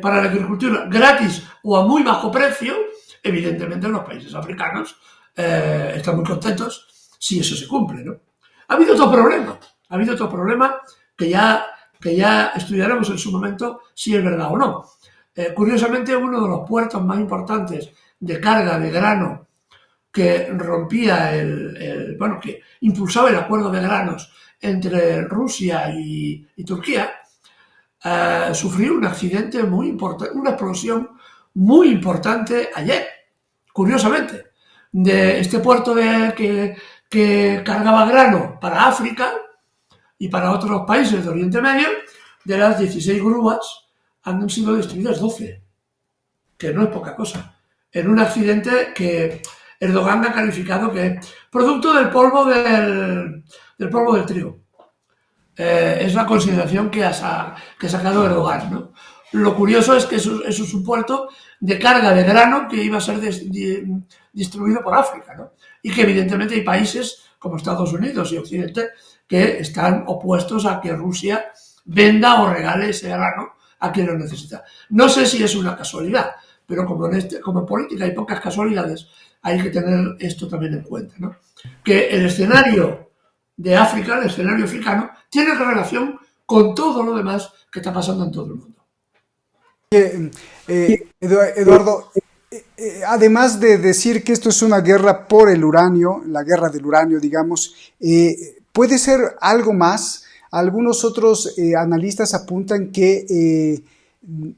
para la agricultura gratis o a muy bajo precio. Evidentemente los países africanos están muy contentos si eso se cumple, ¿no? Ha habido otro problema que ya estudiaremos en su momento si es verdad o no. Curiosamente, uno de los puertos más importantes de carga de grano que rompía que impulsaba el acuerdo de granos entre Rusia y Turquía, sufrió un accidente muy importante, una explosión muy importante ayer, curiosamente, de este puerto que cargaba grano para África y para otros países de Oriente Medio. De las 16 grúas han sido destruidas 12, que no es poca cosa, en un accidente que Erdogan ha calificado que es producto del polvo del trigo. Es la consideración que ha sacado Erdogan, ¿no? Lo curioso es que eso es un puerto de carga de grano que iba a ser distribuido por África, ¿no? Y que evidentemente hay países como Estados Unidos y Occidente que están opuestos a que Rusia venda o regale ese grano a quien lo necesita. No sé si es una casualidad, pero como en política hay pocas casualidades, hay que tener esto también en cuenta, ¿no? Que el escenario de África, el escenario africano, tiene relación con todo lo demás que está pasando en todo el mundo. Eduardo, además de decir que esto es una guerra por el uranio, la guerra del uranio, digamos, puede ser algo más. Algunos otros analistas apuntan que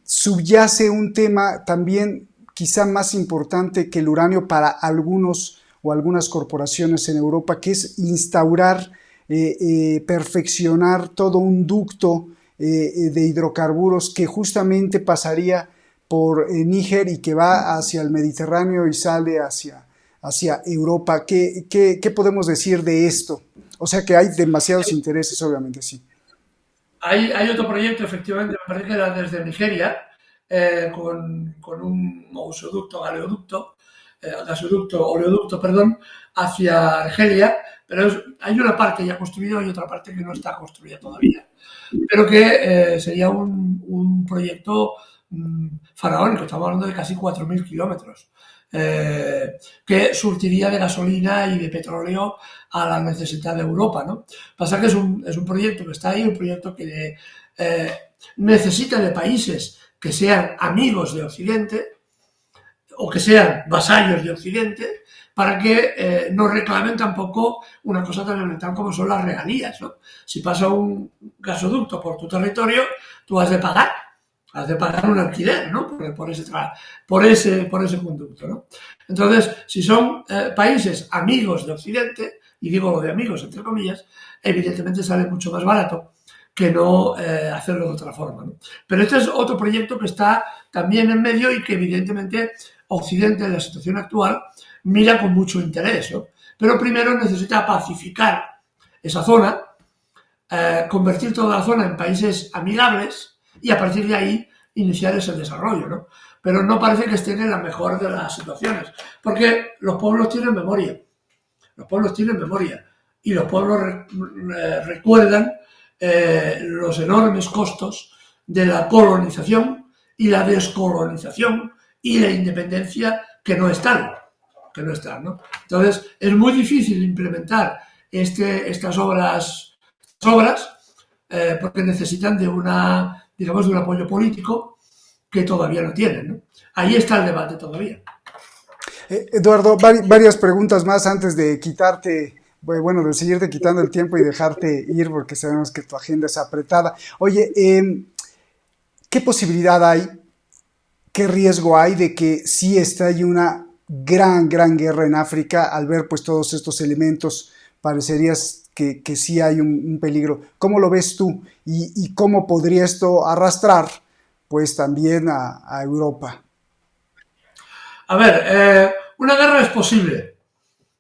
subyace un tema también quizá más importante que el uranio para algunos o algunas corporaciones en Europa, que es instaurar, perfeccionar todo un ducto de hidrocarburos que justamente pasaría por Níger y que va hacia el Mediterráneo y sale hacia Europa. ¿Qué podemos decir de esto? O sea que hay demasiados intereses, obviamente, sí. Hay otro proyecto, efectivamente, me parece que era desde Nigeria, con un oleoducto, perdón, hacia Argelia, pero hay una parte ya construida y otra parte que no está construida todavía. Pero que sería un proyecto faraónico, estamos hablando de casi 4.000 kilómetros, que surtiría de gasolina y de petróleo a la necesidad de Europa, ¿no? Pasa que es un proyecto que está ahí, un proyecto que necesita de países que sean amigos de Occidente o que sean vasallos de Occidente para que no reclamen tampoco una cosa tan elemental como son las regalías, ¿no? Si pasa un gasoducto por tu territorio, tú has de pagar un alquiler, ¿no? Por ese conducto, ¿no? Entonces, si son países amigos de Occidente, y digo lo de amigos entre comillas, evidentemente sale mucho más barato que no hacerlo de otra forma, ¿no? Pero este es otro proyecto que está también en medio y que evidentemente Occidente en la situación actual mira con mucho interés, ¿no? Pero primero necesita pacificar esa zona, convertir toda la zona en países amigables y a partir de ahí iniciar ese desarrollo, ¿no? Pero no parece que estén en la mejor de las situaciones, porque los pueblos tienen memoria, y los pueblos recuerdan los enormes costos de la colonización y la descolonización y la independencia que no están, ¿no? Entonces, es muy difícil implementar estas obras porque necesitan de de un apoyo político que todavía no tienen, ¿no? Ahí está el debate todavía. Eduardo, varias preguntas más antes de quitarte, bueno, de seguirte quitando el tiempo y dejarte ir porque sabemos que tu agenda es apretada. Oye, ¿qué posibilidad hay, qué riesgo hay de que sí estalle una gran guerra en África al ver pues todos estos elementos? Parecerías que sí hay un peligro. ¿Cómo lo ves tú? ¿Y cómo podría esto arrastrar pues también a Europa? A ver, una guerra es posible,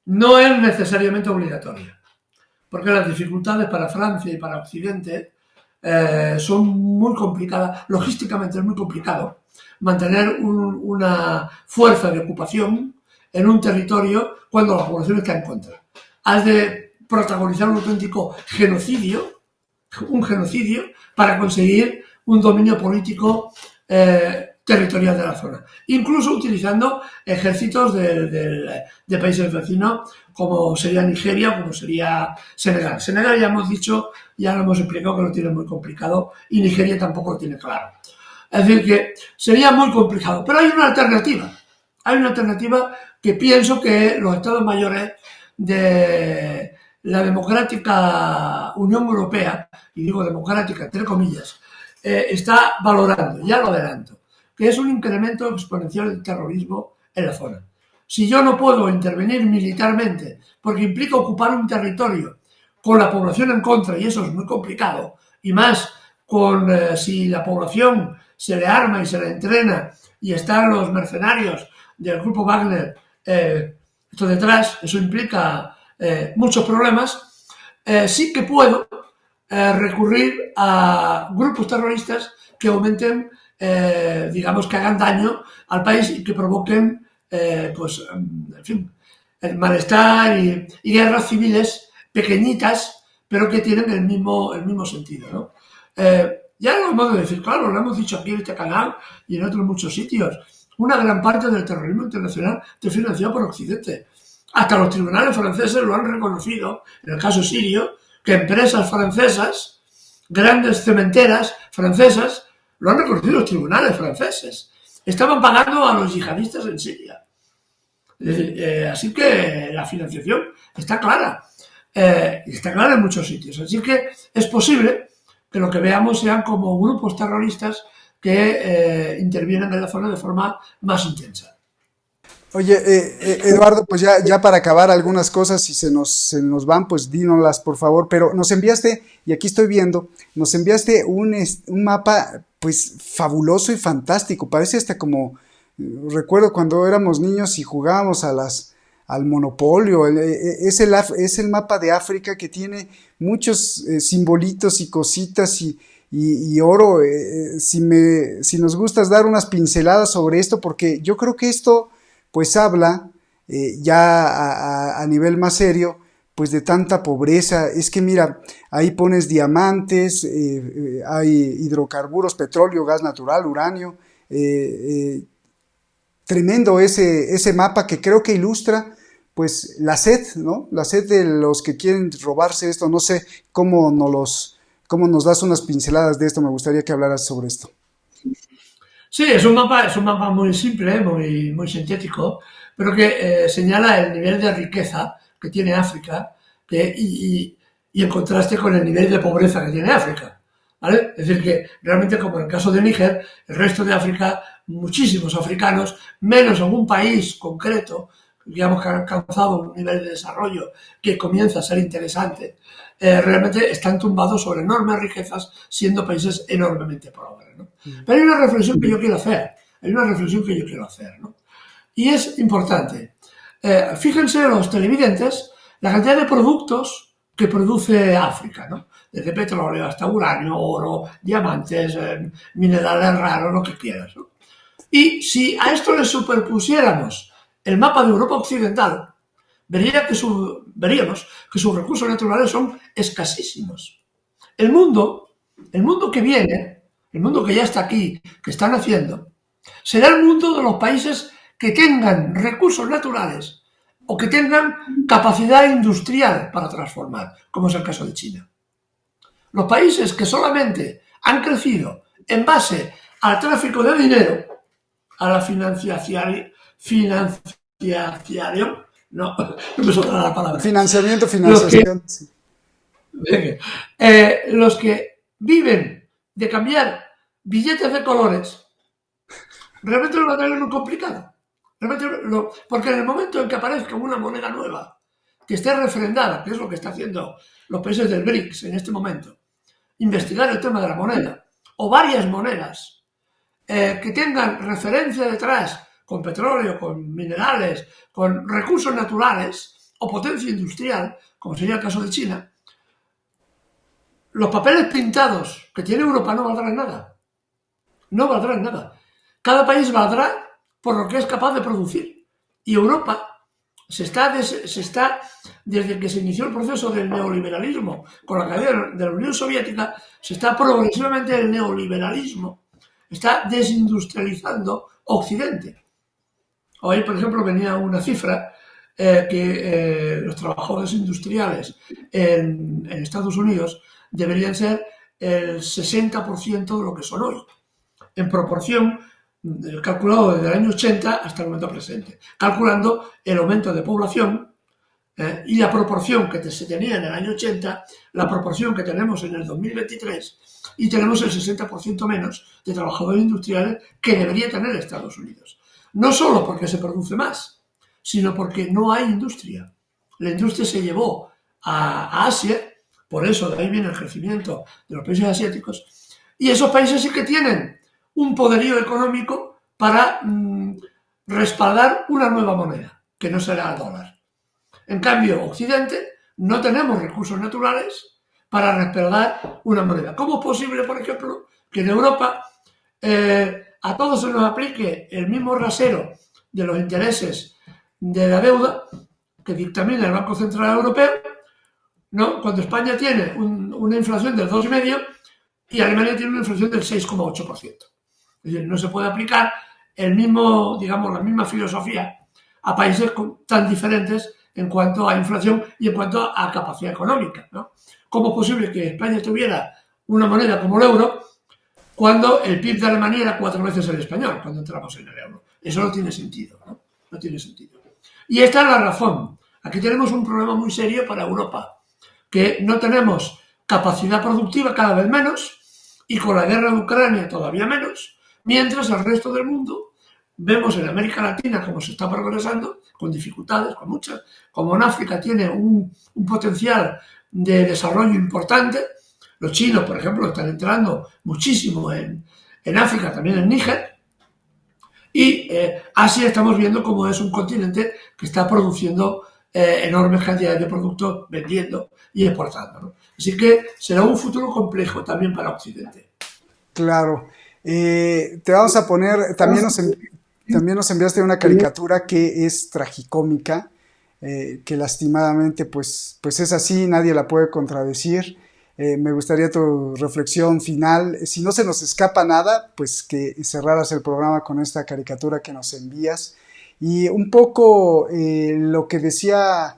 no es necesariamente obligatoria, porque las dificultades para Francia y para Occidente son muy complicadas, logísticamente es muy complicado mantener una fuerza de ocupación en un territorio cuando la población está en contra. Has de protagonizar un auténtico genocidio, para conseguir un dominio político territorial de la zona, incluso utilizando ejércitos de países vecinos como sería Nigeria o como sería Senegal. Senegal ya hemos dicho, ya lo hemos explicado que lo tiene muy complicado y Nigeria tampoco lo tiene claro. Es decir, que sería muy complicado, pero hay una alternativa que pienso que los estados mayores de la democrática Unión Europea, y digo democrática entre comillas, está valorando, ya lo adelanto, que es un incremento exponencial del terrorismo en la zona. Si yo no puedo intervenir militarmente, porque implica ocupar un territorio con la población en contra, y eso es muy complicado, y más si la población se le arma y se le entrena, y están los mercenarios del grupo Wagner esto detrás, eso implica muchos problemas, sí que puedo recurrir a grupos terroristas que aumenten, digamos, que hagan daño al país y que provoquen, en fin, el malestar y guerras civiles pequeñitas, pero que tienen el mismo sentido, ¿no? Ya lo hemos de decir, claro, lo hemos dicho aquí en este canal y en otros muchos sitios. Una gran parte del terrorismo internacional está financiado por Occidente. Hasta los tribunales franceses lo han reconocido, en el caso sirio, que empresas francesas, grandes cementeras francesas, lo han reconocido los tribunales franceses. Estaban pagando a los yihadistas en Siria. Así que la financiación está clara. Está clara en muchos sitios. Así que es posible que lo que veamos sean como grupos terroristas que intervienen en la zona de forma más intensa. Oye, Eduardo, pues ya para acabar algunas cosas, si se nos van, pues dínoslas por favor, pero nos enviaste, y aquí estoy viendo, nos enviaste un mapa pues fabuloso y fantástico, parece hasta como, recuerdo cuando éramos niños y jugábamos al Monopolio, es el mapa de África que tiene muchos simbolitos y cositas y oro, si nos gustas dar unas pinceladas sobre esto, porque yo creo que esto pues habla ya a nivel más serio, pues de tanta pobreza. Es que mira, ahí pones diamantes, hay hidrocarburos, petróleo, gas natural, uranio, tremendo ese mapa que creo que ilustra pues la sed, ¿no? La sed de los que quieren robarse esto. No sé cómo nos das unas pinceladas de esto, me gustaría que hablaras sobre esto. Sí, es un mapa muy simple, muy sintético, pero que señala el nivel de riqueza que tiene África y en contraste con el nivel de pobreza que tiene África, ¿vale? Es decir, que realmente, como en el caso de Níger, el resto de África, muchísimos africanos, menos algún país concreto, digamos que han alcanzado un nivel de desarrollo que comienza a ser interesante, realmente están tumbados sobre enormes riquezas, siendo países enormemente pobres, ¿no? Pero hay una reflexión que yo quiero hacer, ¿no? Y es importante. Fíjense los televidentes la cantidad de productos que produce África, ¿no? Desde petróleo hasta uranio, oro, diamantes, minerales raros, lo que quieras, ¿no? Y si a esto le superpusiéramos el mapa de Europa Occidental, veríamos que sus recursos naturales son escasísimos. El mundo que viene, el mundo que ya está aquí, que está naciendo, será el mundo de los países que tengan recursos naturales o que tengan capacidad industrial para transformar, como es el caso de China. Los países que solamente han crecido en base al tráfico de dinero, a la financiación, no me saldrá la palabra. Financiación. Los que viven de cambiar billetes de colores, realmente lo van a tener muy complicado. Porque en el momento en que aparezca una moneda nueva que esté refrendada, que es lo que están haciendo los países del BRICS en este momento, investigar el tema de la moneda, o varias monedas que tengan referencia detrás con petróleo, con minerales, con recursos naturales o potencia industrial, como sería el caso de China, los papeles pintados que tiene Europa no valdrán nada. No valdrán nada. Cada país valdrá por lo que es capaz de producir. Y Europa desde que se inició el proceso del neoliberalismo con la caída de la Unión Soviética, se está progresivamente el neoliberalismo está desindustrializando Occidente. Hoy, por ejemplo, venía una cifra que los trabajadores industriales en Estados Unidos deberían ser el 60% de lo que son hoy, en proporción calculado desde el año 80 hasta el momento presente, calculando el aumento de población y la proporción que se tenía en el año 80, la proporción que tenemos en el 2023, y tenemos el 60% menos de trabajadores industriales que debería tener Estados Unidos. No solo porque se produce más, sino porque no hay industria. La industria se llevó a Asia, por eso de ahí viene el crecimiento de los países asiáticos, y esos países sí que tienen un poderío económico para respaldar una nueva moneda, que no será el dólar. En cambio, Occidente no tenemos recursos naturales para respaldar una moneda. ¿Cómo es posible, por ejemplo, que en Europa a todos se nos aplique el mismo rasero de los intereses de la deuda que dictamina el Banco Central Europeo, ¿no? Cuando España tiene una inflación del 2,5% y Alemania tiene una inflación del 6,8%? Es decir, no se puede aplicar la misma filosofía a países tan diferentes en cuanto a inflación y en cuanto a capacidad económica, ¿no? ¿Cómo es posible que España tuviera una moneda como el euro cuando el PIB de Alemania era 4 veces el español cuando entramos en el euro? Eso no tiene sentido, ¿no? No tiene sentido. Y esta es la razón. Aquí tenemos un problema muy serio para Europa, que no tenemos capacidad productiva cada vez menos, y con la guerra de Ucrania todavía menos, mientras el resto del mundo vemos en América Latina cómo se está progresando, con dificultades, con muchas, como en África tiene un potencial de desarrollo importante. Los chinos, por ejemplo, están entrando muchísimo en África, también en Níger, y Asia estamos viendo cómo es un continente que está produciendo enormes cantidades de productos, vendiendo y exportando, ¿no? Así que será un futuro complejo también para Occidente. Claro. Te vamos a poner, también nos enviaste una caricatura que es tragicómica, que lastimadamente pues es así, nadie la puede contradecir. Me gustaría tu reflexión final. Si no se nos escapa nada, pues que cerraras el programa con esta caricatura que nos envías. Y un poco lo que decía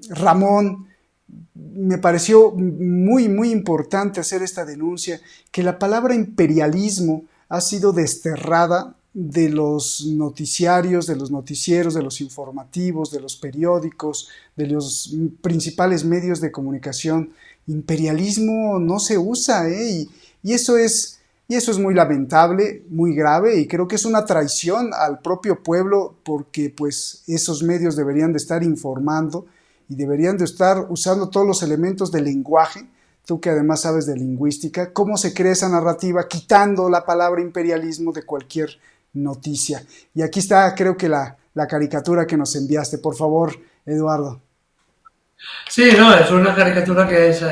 Ramón, me pareció muy importante hacer esta denuncia, que la palabra imperialismo ha sido desterrada de los noticiarios, de los noticieros, de los informativos, de los periódicos, de los principales medios de comunicación. Imperialismo no se usa, y eso es muy lamentable, muy grave, y creo que es una traición al propio pueblo, porque pues esos medios deberían de estar informando y deberían de estar usando todos los elementos del lenguaje. Tú que además sabes de lingüística, ¿cómo se crea esa narrativa quitando la palabra imperialismo de cualquier noticia? Y aquí está, creo que la caricatura que nos enviaste. Por favor, Eduardo. Sí, no, es una caricatura que es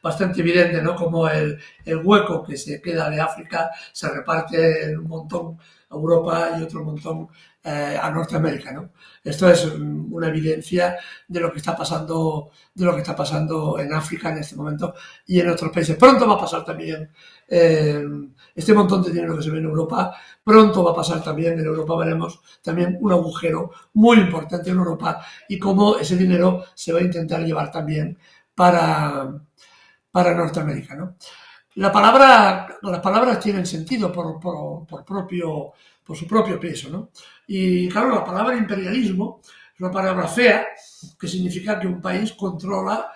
bastante evidente, ¿no? Como el hueco que se queda de África se reparte en un montón a Europa y otro montón a Norteamérica, ¿no? Esto es una evidencia de lo que está pasando, en África en este momento y en otros países. Pronto va a pasar también este montón de dinero que se ve en Europa. Pronto va a pasar también en Europa. Veremos también un agujero muy importante en Europa y cómo ese dinero se va a intentar llevar también para Norteamérica, ¿no? Las palabras tienen sentido por su propio peso, ¿no? Y claro, la palabra imperialismo es una palabra fea que significa que un país controla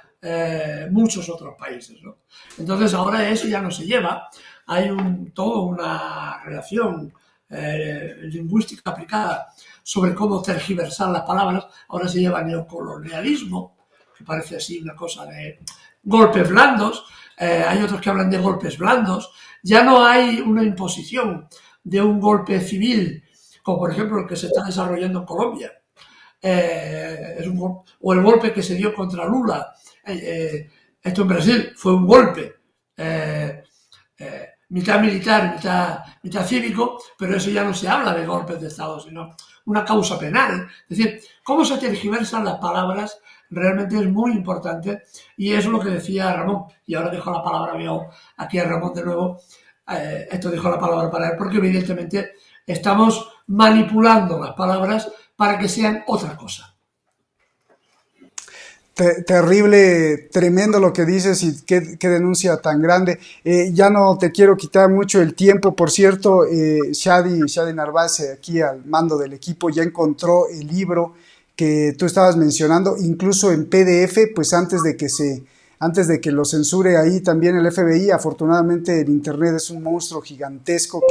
muchos otros países, ¿no? Entonces ahora eso ya no se lleva. Hay toda una relación lingüística aplicada sobre cómo tergiversar las palabras. Ahora se lleva neocolonialismo, que parece así una cosa de golpes blandos. Hay otros que hablan de golpes blandos. Ya no hay una imposición de un golpe civil, como por ejemplo el que se está desarrollando en Colombia, o el golpe que se dio contra Lula. Esto en Brasil fue un golpe, mitad militar, mitad cívico, pero eso ya no se habla de golpes de Estado, sino una causa penal. Es decir, cómo se tergiversan las palabras realmente es muy importante, y eso es lo que decía Ramón. Y ahora dejo la palabra, veo aquí a Ramón de nuevo. Esto dejo la palabra para él, porque evidentemente estamos manipulando las palabras para que sean otra cosa. Terrible, tremendo lo que dices, y qué denuncia tan grande. Ya no te quiero quitar mucho el tiempo. Por cierto, Shadi Narváez, aquí al mando del equipo, ya encontró el libro que tú estabas mencionando, incluso en PDF, pues antes de que lo censure ahí también el FBI. Afortunadamente el internet es un monstruo gigantesco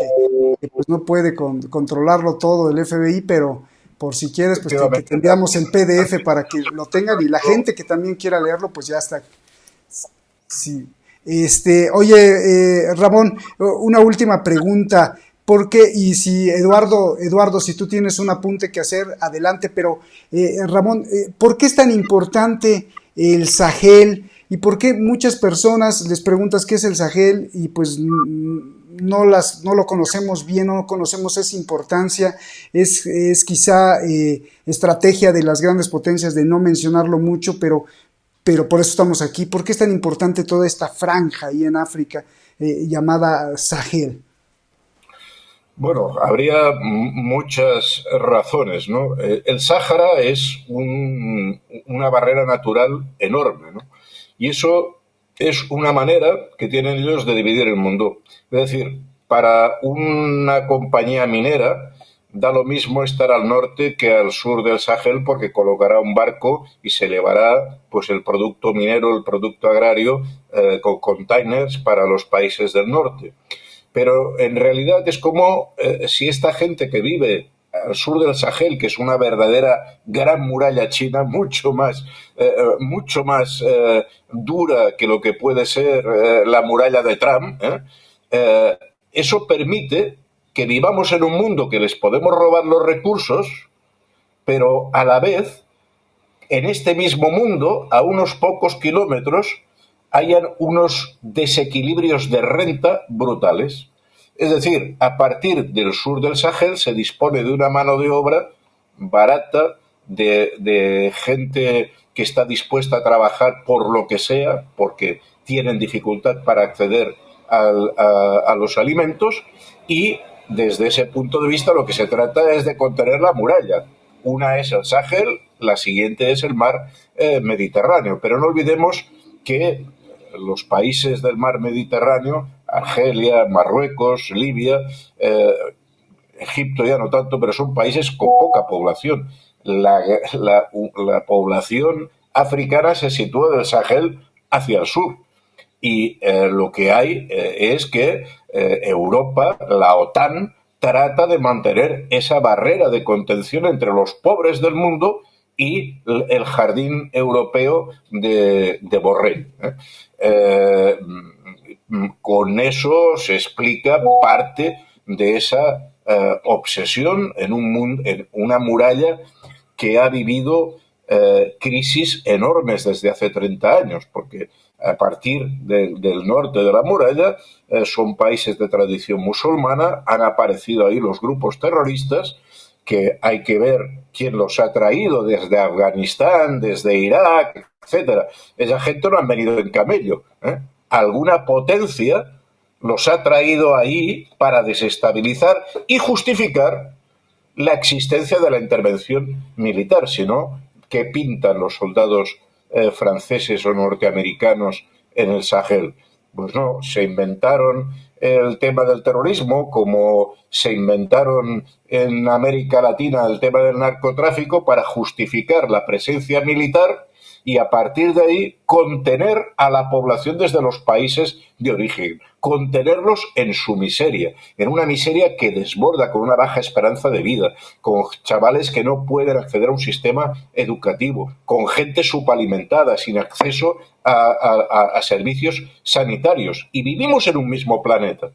que pues no puede controlarlo todo el FBI, pero por si quieres, pues que tengamos el PDF para que lo tengan, y la gente que también quiera leerlo, pues ya está. Sí. Oye, Ramón, una última pregunta. ¿Por qué? Y si Eduardo, si tú tienes un apunte que hacer, adelante, pero Ramón, ¿por qué es tan importante el Sahel? ¿Y por qué muchas personas les preguntas qué es el Sahel y pues no lo conocemos bien, no conocemos esa importancia? Es quizá estrategia de las grandes potencias de no mencionarlo mucho, pero por eso estamos aquí. ¿Por qué es tan importante toda esta franja ahí en África llamada Sahel? Bueno, habría muchas razones, ¿no? El Sáhara es una barrera natural enorme, ¿no? Y eso es una manera que tienen ellos de dividir el mundo. Es decir, para una compañía minera da lo mismo estar al norte que al sur del Sahel, porque colocará un barco y se llevará pues el producto minero, el producto agrario, con containers para los países del norte. pero en realidad es como si esta gente que vive al sur del Sahel, que es una verdadera gran muralla china, mucho más dura que lo que puede ser la muralla de Trump, eso permite que vivamos en un mundo que les podemos robar los recursos, pero a la vez, en este mismo mundo, a unos pocos kilómetros, hayan unos desequilibrios de renta brutales. Es decir, a partir del sur del Sahel se dispone de una mano de obra barata, de gente que está dispuesta a trabajar por lo que sea, porque tienen dificultad para acceder a los alimentos, y desde ese punto de vista lo que se trata es de contener la muralla. Una es el Sahel, la siguiente es el mar Mediterráneo. Pero no olvidemos que los países del mar Mediterráneo, Argelia, Marruecos, Libia, Egipto ya no tanto, pero son países con poca población. La población africana se sitúa del Sahel hacia el sur. Y lo que hay es que Europa, la OTAN, trata de mantener esa barrera de contención entre los pobres del mundo y el jardín europeo de Borrell. Con eso se explica parte de esa obsesión en una muralla que ha vivido crisis enormes desde hace 30 años, porque a partir del norte de la muralla son países de tradición musulmana, han aparecido ahí los grupos terroristas, que hay que ver quién los ha traído desde Afganistán, desde Irak, etcétera. Esa gente no han venido en camello, ¿eh? Alguna potencia los ha traído ahí para desestabilizar y justificar la existencia de la intervención militar, sino ¿qué pintan los soldados franceses o norteamericanos en el Sahel? Pues no, se inventaron el tema del terrorismo, como se inventaron en América Latina el tema del narcotráfico, para justificar la presencia militar y a partir de ahí contener a la población desde los países de origen, contenerlos en su miseria, en una miseria que desborda, con una baja esperanza de vida, con chavales que no pueden acceder a un sistema educativo, con gente subalimentada, sin acceso a servicios sanitarios. Y vivimos en un mismo planeta,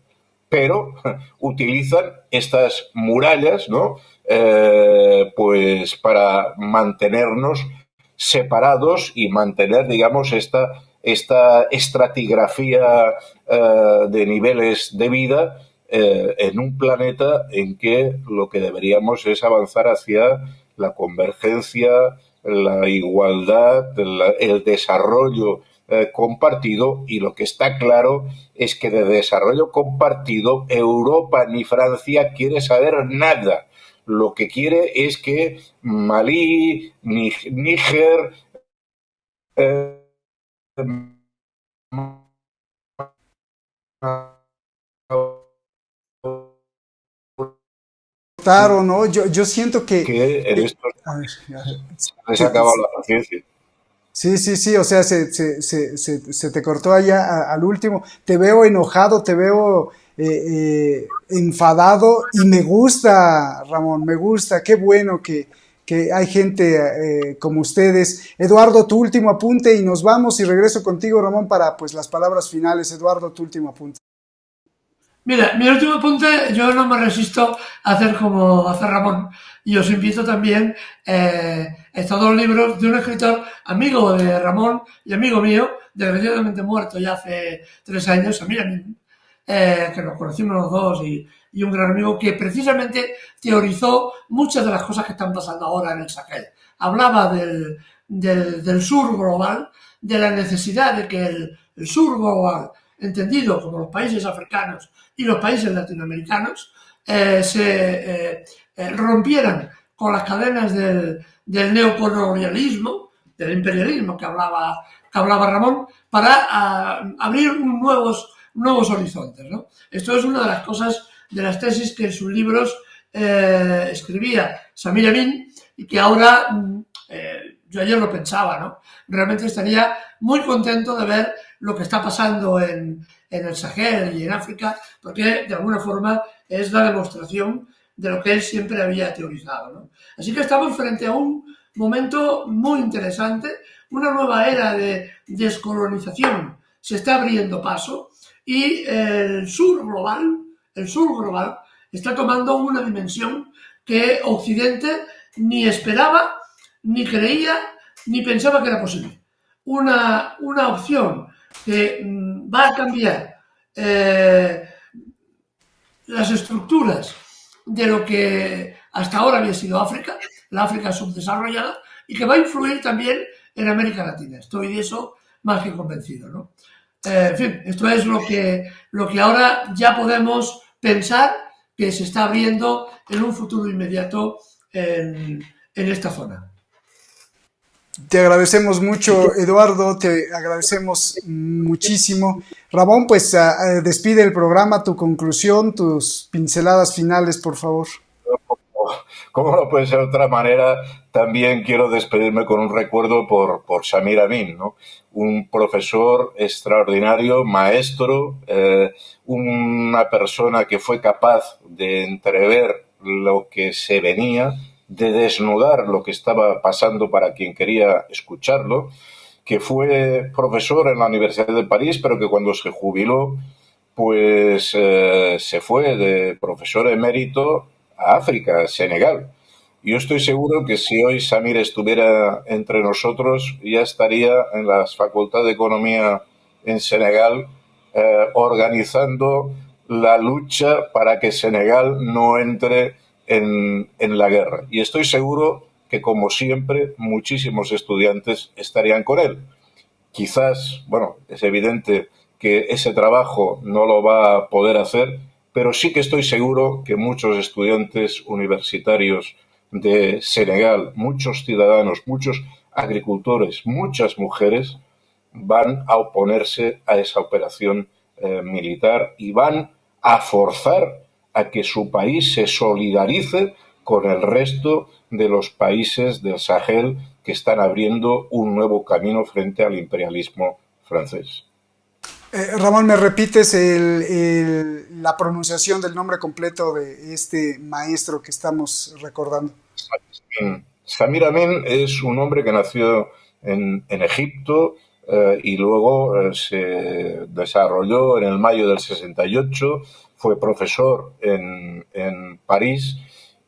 pero utilizan estas murallas, ¿no? Pues para mantenernos separados y mantener, digamos, esta estratigrafía de niveles de vida en un planeta en que lo que deberíamos es avanzar hacia la convergencia, la igualdad, el desarrollo compartido, y lo que está claro es que de desarrollo compartido Europa ni Francia quiere saber nada. Lo que quiere es que Malí, Níger, ¿no? Yo siento que en esto a ver, se les ha acabado la paciencia. sí, o sea, se te cortó allá al último. Te veo enojado, te veo enfadado, y me gusta, Ramón, me gusta. Qué bueno que hay gente como ustedes. Eduardo, tu último apunte y nos vamos, y regreso contigo, Ramón, para pues las palabras finales. Eduardo, tu último apunte. Mira, mi último apunte, yo no me resisto a hacer como hace Ramón, y os invito también estos dos libros de un escritor amigo de Ramón y amigo mío, desgraciadamente muerto ya hace 3 años, a mí, que nos conocimos los dos, y un gran amigo que precisamente teorizó muchas de las cosas que están pasando ahora en el Sahel. Hablaba del sur global, de la necesidad de que el sur global, entendido como los países africanos y los países latinoamericanos, se rompieran con las cadenas del neocolonialismo, del imperialismo que hablaba Ramón, para abrir nuevos horizontes, ¿no? Esto es una de las cosas, de las tesis que en sus libros escribía Samir Amin, y que ahora Yo ayer lo pensaba, ¿no? Realmente estaría muy contento de ver lo que está pasando en el Sahel y en África, porque de alguna forma es la demostración de lo que él siempre había teorizado, ¿no? Así que estamos frente a un momento muy interesante, una nueva era de descolonización se está abriendo paso y el sur global está tomando una dimensión que Occidente ni esperaba, ni creía, ni pensaba que era posible. Una opción que va a cambiar las estructuras de lo que hasta ahora había sido África, la África subdesarrollada, y que va a influir también en América Latina. Estoy de eso más que convencido, ¿no? En fin, esto es lo que ahora ya podemos pensar que se está abriendo en un futuro inmediato en esta zona. Te agradecemos mucho, Eduardo, te agradecemos muchísimo. Ramón, pues despide el programa, tu conclusión, tus pinceladas finales, por favor. Como no puede ser de otra manera, también quiero despedirme con un recuerdo por Samir Amin, ¿no? Un profesor extraordinario, maestro, una persona que fue capaz de entrever lo que se venía, de desnudar lo que estaba pasando para quien quería escucharlo, que fue profesor en la Universidad de París, pero que cuando se jubiló, pues se fue de profesor emérito a África, a Senegal. Yo estoy seguro que si hoy Samir estuviera entre nosotros, ya estaría en la Facultad de Economía en Senegal organizando la lucha para que Senegal no entre en la guerra. Y estoy seguro que, como siempre, muchísimos estudiantes estarían con él. Quizás, bueno, es evidente que ese trabajo no lo va a poder hacer, pero sí que estoy seguro que muchos estudiantes universitarios de Senegal, muchos ciudadanos, muchos agricultores, muchas mujeres van a oponerse a esa operación militar y van a forzar a que su país se solidarice con el resto de los países del Sahel que están abriendo un nuevo camino frente al imperialismo francés. Ramón, ¿me repites la pronunciación del nombre completo de este maestro que estamos recordando? Samir Amin es un hombre que nació en Egipto y luego se desarrolló en el mayo del 68, fue profesor en París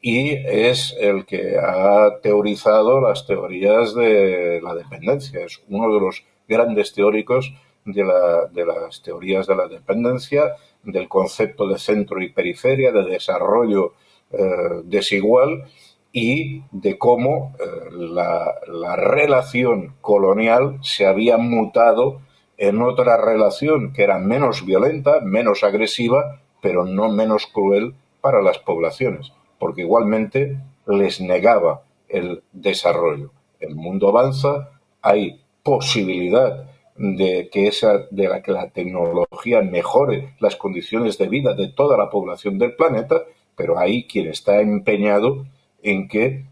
y es el que ha teorizado las teorías de la dependencia. Es uno de los grandes teóricos de las teorías de la dependencia, del concepto de centro y periferia, de desarrollo desigual y de cómo la relación colonial se había mutado en otra relación que era menos violenta, menos agresiva, pero no menos cruel para las poblaciones, porque igualmente les negaba el desarrollo. El mundo avanza, hay posibilidad de que la tecnología mejore las condiciones de vida de toda la población del planeta, pero hay quien está empeñado en que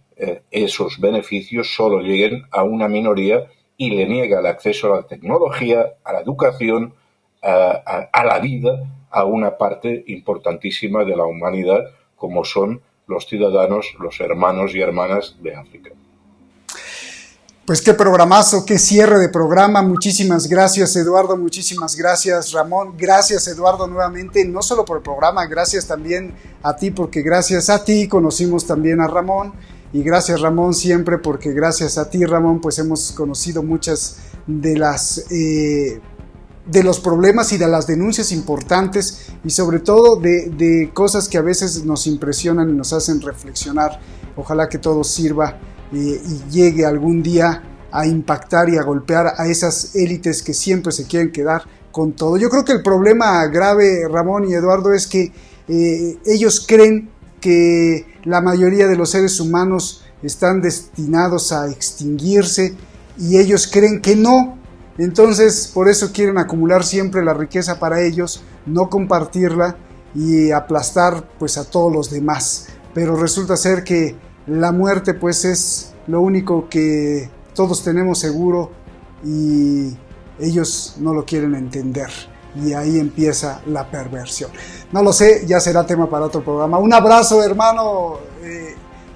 esos beneficios solo lleguen a una minoría y le niega el acceso a la tecnología, a la educación, a la vida, a una parte importantísima de la humanidad, como son los ciudadanos, los hermanos y hermanas de África. Pues qué programazo, qué cierre de programa. Muchísimas gracias, Eduardo, muchísimas gracias, Ramón. Gracias, Eduardo, nuevamente, no solo por el programa, gracias también a ti, porque gracias a ti conocimos también a Ramón. Y gracias, Ramón, siempre, porque gracias a ti, Ramón, pues hemos conocido muchas de los problemas y de las denuncias importantes y sobre todo de cosas que a veces nos impresionan y nos hacen reflexionar. Ojalá que todo sirva y llegue algún día a impactar y a golpear a esas élites que siempre se quieren quedar con todo. Yo creo que el problema grave, Ramón y Eduardo, es que ellos creen que la mayoría de los seres humanos están destinados a extinguirse y ellos creen que no. Entonces, por eso quieren acumular siempre la riqueza para ellos, no compartirla y aplastar pues a todos los demás. Pero resulta ser que la muerte pues es lo único que todos tenemos seguro y ellos no lo quieren entender. Y ahí empieza la perversión. No lo sé, ya será tema para otro programa. Un abrazo, hermano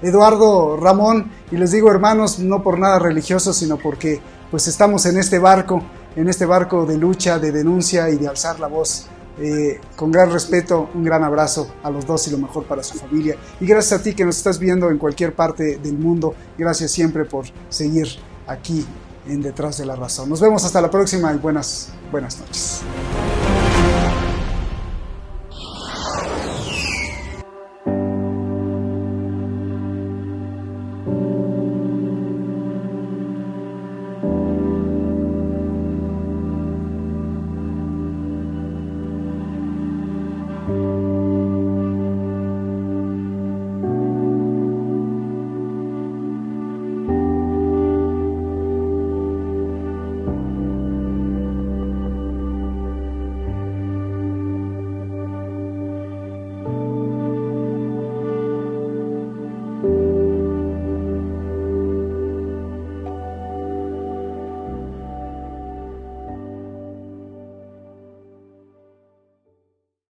Eduardo, Ramón, y les digo hermanos, no por nada religioso, sino porque pues estamos en este barco de lucha, de denuncia y de alzar la voz. Con gran respeto, un gran abrazo a los dos y lo mejor para su familia. Y gracias a ti que nos estás viendo en cualquier parte del mundo. Gracias siempre por seguir aquí en Detrás de la Razón. Nos vemos hasta la próxima y buenas noches.